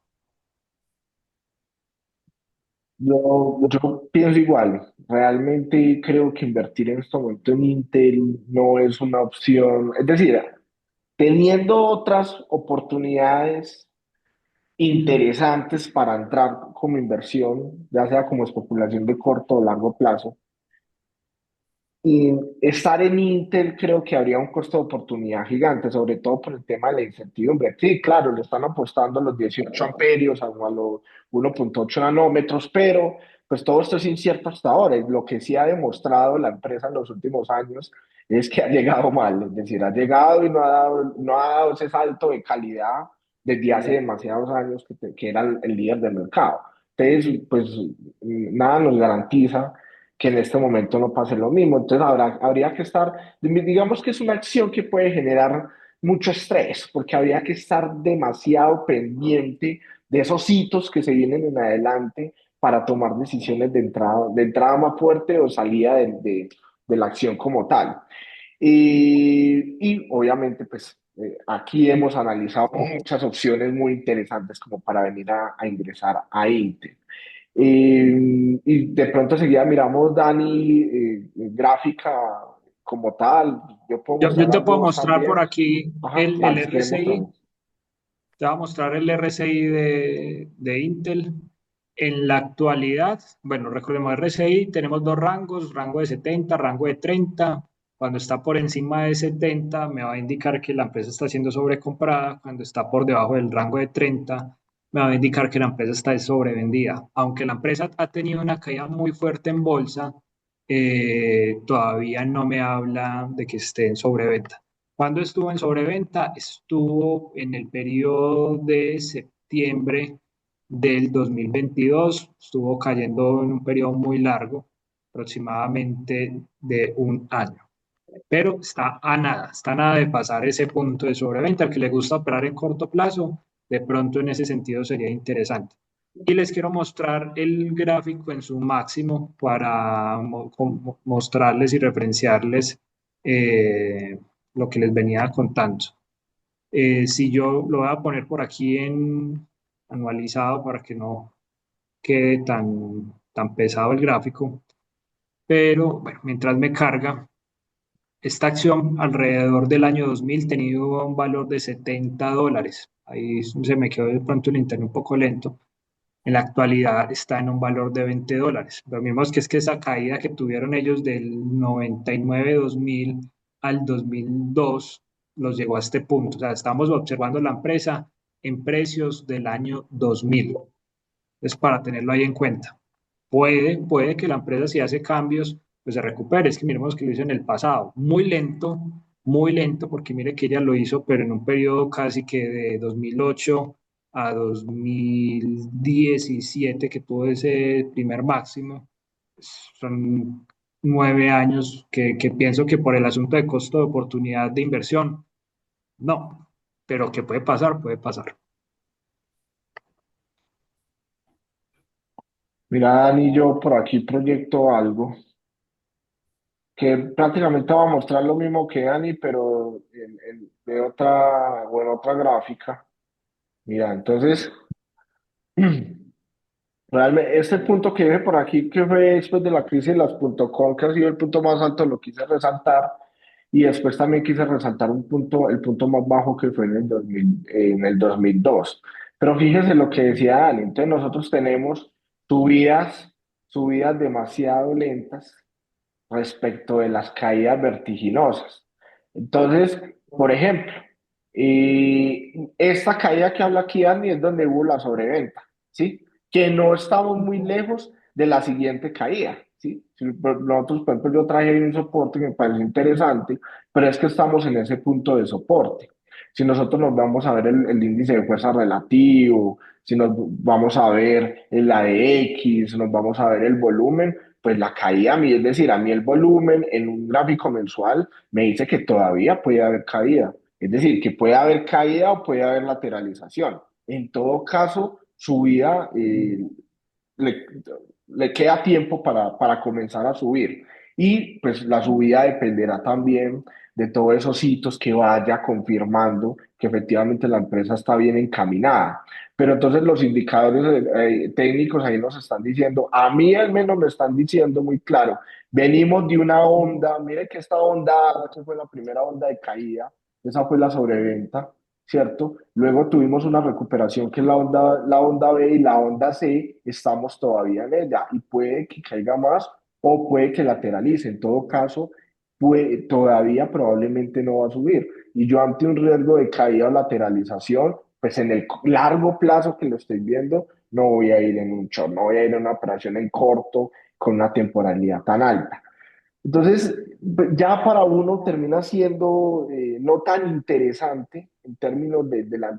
Yo pienso igual. Realmente creo que invertir en este momento en Intel no es una opción. Es decir, teniendo otras oportunidades interesantes para entrar como inversión, ya sea como especulación de corto o largo plazo. Y estar en Intel creo que habría un costo de oportunidad gigante, sobre todo por el tema de la incertidumbre. Sí, claro, le están apostando a los 18 amperios, a los 1.8 nanómetros, pero pues todo esto es incierto hasta ahora. Y lo que sí ha demostrado la empresa en los últimos años es que ha llegado mal, es decir, ha llegado y no ha dado ese salto de calidad desde hace demasiados años que era el líder del mercado. Entonces, pues nada nos garantiza que en este momento no pase lo mismo. Entonces habría que estar, digamos que es una acción que puede generar mucho estrés, porque habría que estar demasiado pendiente de esos hitos que se vienen en adelante para tomar decisiones de entrada más fuerte o salida de la acción como tal. Y obviamente, pues aquí hemos analizado muchas opciones muy interesantes como para venir a ingresar a Intel. Y de pronto seguida miramos, Dani, gráfica como tal. Yo puedo Yo mostrar te puedo algunos mostrar por también. aquí Ajá, el dale, si quieres RSI. mostrarlo. Te voy a mostrar el RSI de Intel. En la actualidad, bueno, recordemos RSI, tenemos dos rangos, rango de 70, rango de 30. Cuando está por encima de 70, me va a indicar que la empresa está siendo sobrecomprada. Cuando está por debajo del rango de 30, me va a indicar que la empresa está sobrevendida. Aunque la empresa ha tenido una caída muy fuerte en bolsa, todavía no me habla de que esté en sobreventa. ¿Cuándo estuvo en sobreventa? Estuvo en el periodo de septiembre del 2022, estuvo cayendo en un periodo muy largo, aproximadamente de un año. Pero está a nada de pasar ese punto de sobreventa. Al que le gusta operar en corto plazo, de pronto en ese sentido sería interesante. Y les quiero mostrar el gráfico en su máximo para mostrarles y referenciarles lo que les venía contando. Si yo lo voy a poner por aquí en anualizado para que no quede tan pesado el gráfico, pero bueno, mientras me carga, esta acción alrededor del año 2000 tenía un valor de $70. Ahí se me quedó de pronto el internet un poco lento. En la actualidad está en un valor de $20. Lo mismo es que esa caída que tuvieron ellos del 99-2000 al 2002 los llegó a este punto. O sea, estamos observando la empresa en precios del año 2000. Es para tenerlo ahí en cuenta. Puede que la empresa si hace cambios, pues se recupere. Es que miremos que lo hizo en el pasado. Muy lento, porque mire que ella lo hizo, pero en un periodo casi que de 2008 a 2017, que tuvo ese primer máximo. Son 9 años que pienso que por el asunto de costo de oportunidad de inversión, no, pero que puede pasar, puede pasar. Mira, Dani, yo por aquí proyecto algo que prácticamente va a mostrar lo mismo que Dani, pero de otra o en otra gráfica. Mira, entonces, realmente, este punto que dije por aquí, que fue después de la crisis de las .com, que ha sido el punto más alto, lo quise resaltar. Y después también quise resaltar un punto, el punto más bajo que fue en el 2002. Pero fíjese lo que decía Dani. Entonces nosotros tenemos subidas, subidas demasiado lentas respecto de las caídas vertiginosas. Entonces, por ejemplo, esta caída que habla aquí Dani es donde hubo la sobreventa, ¿sí? Que no estamos muy lejos de la siguiente caída, ¿sí? Nosotros, por ejemplo, yo traje ahí un soporte que me parece interesante, pero es que estamos en ese punto de soporte. Si nosotros nos vamos a ver el índice de fuerza relativo, si nos vamos a ver la de X, nos vamos a ver el volumen, pues la caída a mí, es decir, a mí el volumen en un gráfico mensual me dice que todavía puede haber caída. Es decir, que puede haber caída o puede haber lateralización. En todo caso, subida le, le queda tiempo para comenzar a subir. Y pues la subida dependerá también de todos esos hitos que vaya confirmando que efectivamente la empresa está bien encaminada. Pero entonces los indicadores técnicos ahí nos están diciendo, a mí al menos me están diciendo muy claro, venimos de una onda, mire que esta onda, que fue la primera onda de caída, esa fue la sobreventa, ¿cierto? Luego tuvimos una recuperación que es la onda B y la onda C, estamos todavía en ella y puede que caiga más o puede que lateralice. En todo caso, todavía probablemente no va a subir. Y yo ante un riesgo de caída o lateralización, pues en el largo plazo que lo estoy viendo, no voy a ir en un short, no voy a ir en una operación en corto con una temporalidad tan alta. Entonces, ya para uno termina siendo no tan interesante en términos de la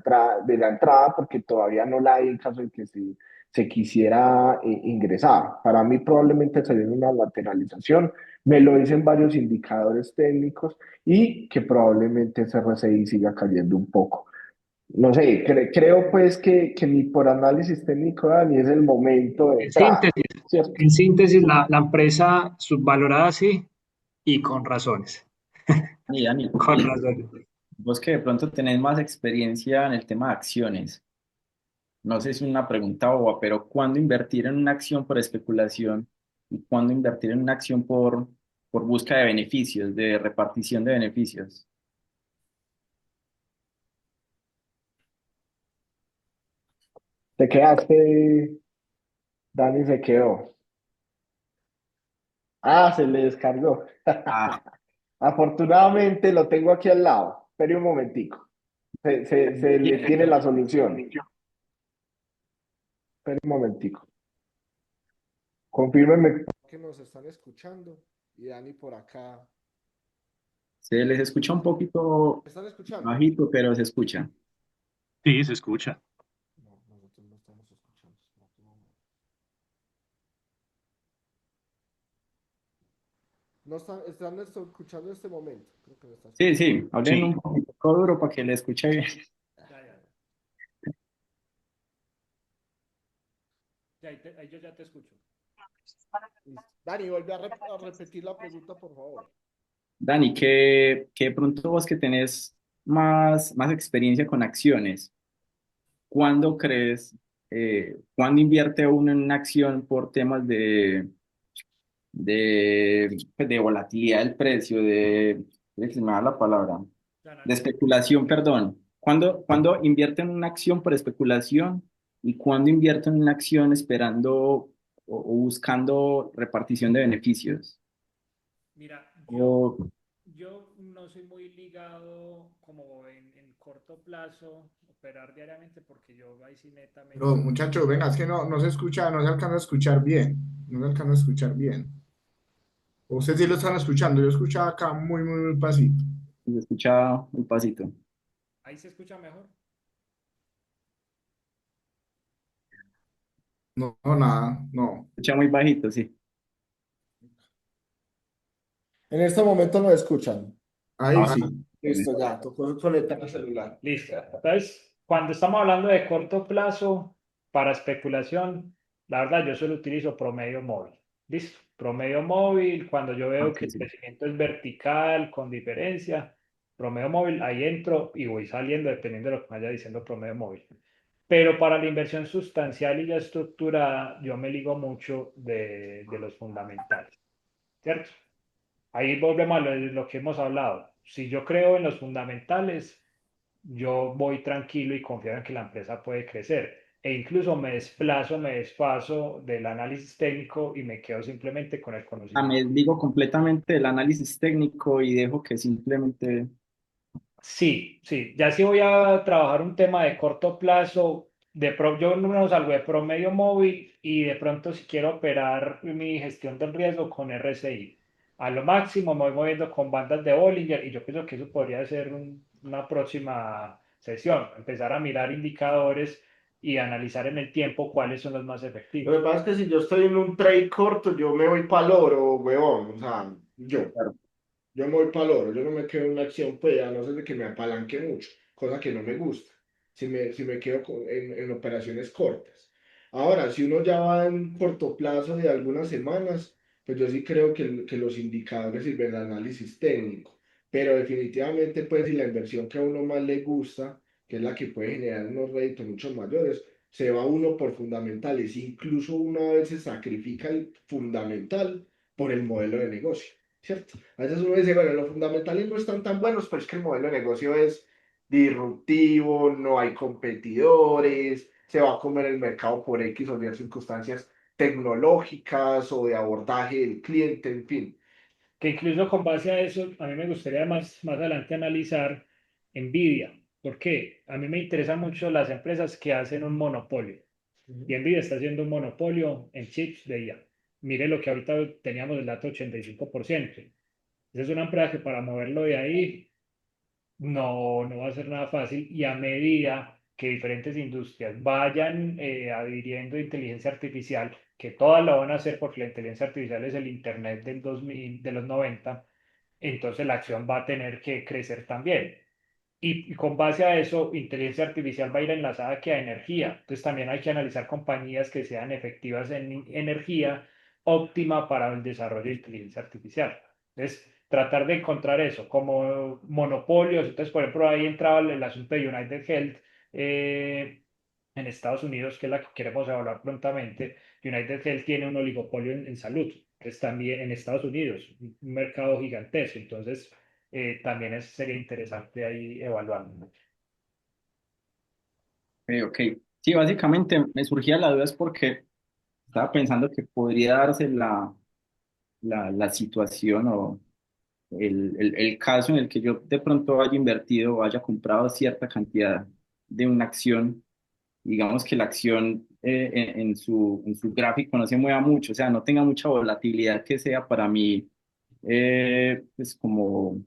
entrada, porque todavía no la hay en caso de que se quisiera ingresar. Para mí probablemente sería una lateralización, me lo dicen varios indicadores técnicos y que probablemente ese RSI siga cayendo un poco. No sé, creo pues que ni por análisis técnico, Dani, es el momento de En entrar, síntesis, ¿cierto? la empresa subvalorada sí y con razones, Y Dani, con razones. vos que de pronto tenés más experiencia en el tema de acciones, no sé si es una pregunta boba, pero ¿cuándo invertir en una acción por especulación y cuándo invertir en una acción por busca de beneficios, de repartición de beneficios? Te quedaste, Dani se quedó. Ah, se le descargó. Ah, Afortunadamente lo tengo aquí al lado. Espere un momentico. Se le tiene la solución. Espere un momentico. Confírmenme que nos están escuchando. Y Dani por acá. se les escucha un poquito ¿Me están escuchando? bajito, pero se escucha. Sí, se escucha. No, nosotros no estamos escuchando. No están escuchando en este momento. Creo que lo está Sí, escuchando. sí, hablen Sí. un poquito duro para que le escuche bien. Ya, ya, ya, ahí yo ya te escucho. Listo. Dani, vuelve a repetir la pregunta, por favor. Dani, que de pronto vos que tenés más experiencia con acciones, ¿cuándo crees, cuándo invierte uno en una acción por temas de volatilidad del precio, se me da la palabra, De de análisis. especulación, perdón? ¿Cuándo invierte en una acción por especulación y cuándo invierte en una acción esperando o buscando repartición de beneficios? Mira, O yo no soy muy ligado como en corto plazo, operar diariamente, porque yo ahí sí Pero netamente. muchachos, venga, es que no se escucha, no se alcanza a escuchar bien. No se alcanza a escuchar bien. Ustedes sí lo están escuchando. Yo escuchaba acá muy pasito. se escucha un pasito. Ahí se escucha mejor. No, no, nada, no. Se escucha muy bajito, sí. En este momento no escuchan. Ahí Ahora, sí. Listo, ya. Tocó conectar el celular. Listo. Entonces, cuando estamos hablando de corto plazo para especulación, la verdad yo solo utilizo promedio móvil. Listo. Promedio móvil, cuando yo veo que sí, el sí. crecimiento es vertical, con diferencia, promedio móvil, ahí entro y voy saliendo dependiendo de lo que me vaya diciendo promedio móvil. Pero para la inversión sustancial y ya estructurada, yo me ligo mucho de los fundamentales, ¿cierto? Ahí volvemos a lo que hemos hablado. Si yo creo en los fundamentales, yo voy tranquilo y confío en que la empresa puede crecer. E incluso me desfaso del análisis técnico y me quedo simplemente con el Me conocimiento. digo completamente el análisis técnico y dejo que simplemente Sí, sí, ya si voy a trabajar un tema de corto plazo, yo no salgo de promedio móvil y de pronto si quiero operar mi gestión del riesgo con RSI. A lo máximo me voy moviendo con bandas de Bollinger y yo pienso que eso podría ser una próxima sesión, empezar a mirar indicadores y analizar en el tiempo cuáles son los más Lo efectivos. que pasa es que si yo estoy en un trade corto, yo me voy para el oro, huevón. O sea, yo. claro, Yo me voy para el oro, yo no me quedo en una acción, pues, a no ser de que me apalanque mucho, cosa que no me gusta, si me quedo en operaciones cortas. Ahora, si uno ya va en corto plazo de algunas semanas, pues yo sí creo que los indicadores sirven de análisis técnico, pero definitivamente, pues, si la inversión que a uno más le gusta, que es la que puede generar unos réditos mucho mayores, se va uno por fundamentales, incluso uno a veces sacrifica el fundamental por el modelo de negocio. ¿cierto? A veces uno dice, bueno, los fundamentales no están tan buenos, pero es que el modelo de negocio es disruptivo, no hay competidores, se va a comer el mercado por X o Y circunstancias tecnológicas o de abordaje del cliente, en fin. Que incluso con base a eso, a mí me gustaría más adelante analizar Nvidia. ¿Por qué? A mí me interesan mucho las empresas que hacen un monopolio. Y Nvidia está haciendo un monopolio en chips de IA. Mire lo que ahorita teníamos el dato 85%. Esa es una empresa que para moverlo de ahí no va a ser nada fácil y a medida que diferentes industrias vayan adhiriendo inteligencia artificial, que todas lo van a hacer porque la inteligencia artificial es el Internet del 2000, de los 90, entonces la acción va a tener que crecer también. Y con base a eso, inteligencia artificial va a ir enlazada que a energía. Entonces también hay que analizar compañías que sean efectivas en energía óptima para el desarrollo de inteligencia artificial. Entonces, tratar de encontrar eso como monopolios. Entonces, por ejemplo, ahí entraba el asunto de United Health en Estados Unidos, que es la que queremos evaluar prontamente. United Health tiene un oligopolio en salud. Entonces, también en Estados Unidos, un mercado gigantesco. Entonces, también sería interesante ahí evaluarlo. Ok. Sí, básicamente me surgía la duda es porque estaba pensando que podría darse la situación o el caso en el que yo de pronto haya invertido o haya comprado cierta cantidad de una acción, digamos que la acción en su gráfico no se mueva mucho, o sea, no tenga mucha volatilidad que sea para mí, pues como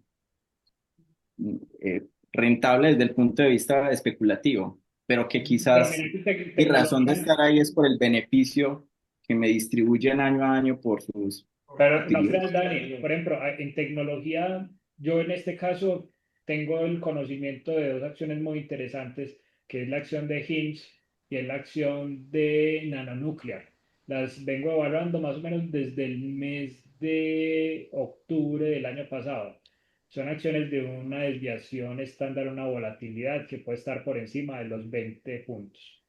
rentable desde el punto de vista especulativo, pero que Pero quizás mira que mi razón de tecnología, estar ahí es por el beneficio que me distribuyen año a año por sus pero no creas, utilidades. Dani, por ejemplo, en tecnología, yo en este caso tengo el conocimiento de dos acciones muy interesantes, que es la acción de Hims y es la acción de Nanonuclear. Las vengo evaluando más o menos desde el mes de octubre del año pasado. Son acciones de una desviación estándar, una volatilidad que puede estar por encima de los 20 puntos.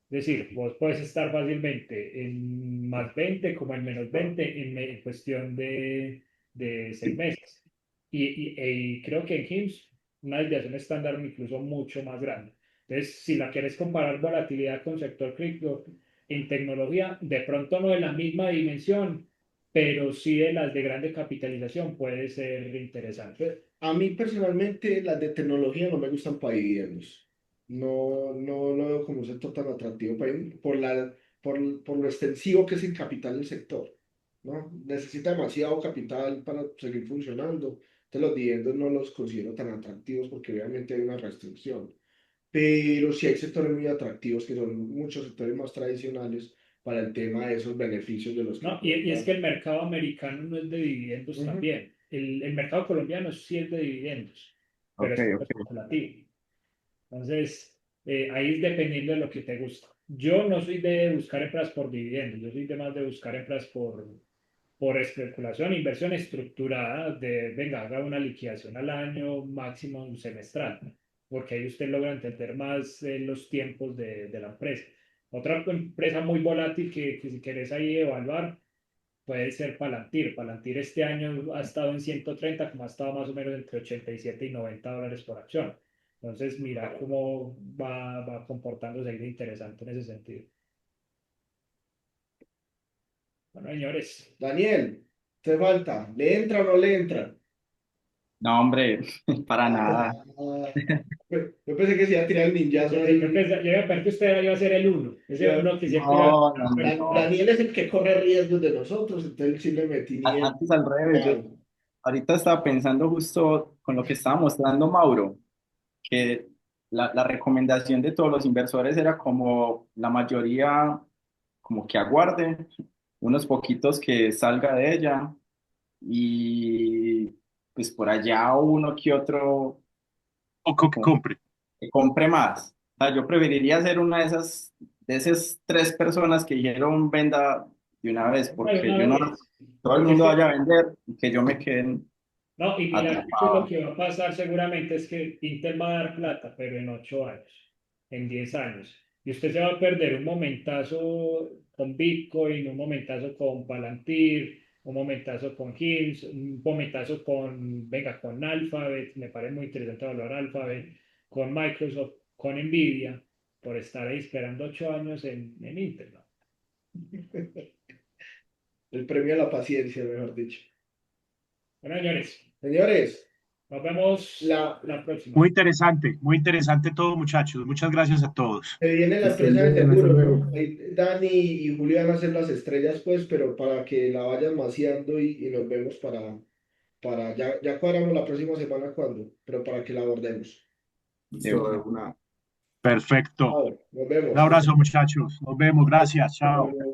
Es decir, vos puedes estar fácilmente en más 20 como en menos 20 en cuestión de 6 meses. Y creo que en HIMSS una desviación estándar incluso mucho más grande. Entonces, si la quieres comparar volatilidad con sector cripto en tecnología, de pronto no de la misma dimensión, pero sí de las de grande capitalización puede ser interesante. A mí personalmente las de tecnología no me gustan para dividendos. No lo veo como un sector tan atractivo por lo extensivo que es el capital del sector, ¿no? Necesita demasiado capital para seguir funcionando. Entonces los dividendos no los considero tan atractivos porque obviamente hay una restricción. Pero sí hay sectores muy atractivos que son muchos sectores más tradicionales para el tema de esos beneficios de los que No, pueden y es dar. que el mercado americano no es de dividendos Ujú. también. El mercado colombiano sí es de dividendos, pero Ok, es poco ok. especulativo. Entonces, ahí es dependiendo de lo que te gusta. Yo no soy de buscar empresas por dividendos, yo soy de más de buscar empresas por especulación, inversión estructurada, de, venga, haga una liquidación al año, máximo un semestral, porque ahí usted logra entender más los tiempos de la empresa. Otra empresa muy volátil que si querés ahí evaluar puede ser Palantir. Palantir este año ha estado en 130, como ha estado más o menos entre 87 y $90 por acción. Entonces, mira cómo va comportándose ahí de interesante en ese sentido. Bueno, señores, Daniel, te falta. ¿Le entra o no le entra? No, hombre, para nada. Ah, yo pensé que se iba a tirar el ninjazo ahí. yo iba a pensar que usted iba a ser el uno, ese Yo- uno que siempre iba No, no, hombre, a... no. Daniel es el que corre riesgos de nosotros, entonces sí le metí nieve. Antes al revés, yo Wow. ahorita estaba pensando justo con lo que estaba mostrando Mauro, que la recomendación de todos los inversores era como la mayoría, como que aguarden, unos poquitos que salga de ella y pues por allá uno que otro O que compre. que compre más. O sea, yo preferiría ser una de esas tres personas que dijeron venda de una vez, Bueno, porque una yo no, vez. todo el Porque es mundo que vaya a vender y que yo me quede no, y mira, que lo atrapado. que va a pasar seguramente es que Intel va a dar plata, pero en 8 años, en 10 años. Y usted se va a perder un momentazo con Bitcoin, un momentazo con Palantir, un momentazo con Hills, un momentazo con Alphabet, me parece muy interesante valorar Alphabet, con Microsoft, con Nvidia, por estar ahí esperando 8 años en Intel, ¿no? El premio a la paciencia, mejor dicho. Bueno, señores, Señores, nos vemos la, la próxima. Muy interesante todo, muchachos. Muchas gracias a todos. se viene la Que estén empresa de bien, hasta seguros, luego. ¿no? Ahí Dani y Julio van a hacer las estrellas, pues, pero para que la vayan maciando y nos vemos ya cuadramos la próxima semana cuando, pero para que la abordemos. De Listo, de una. una. Perfecto. Chao, nos Un vemos. abrazo, muchachos. Nos vemos. Gracias. Chao.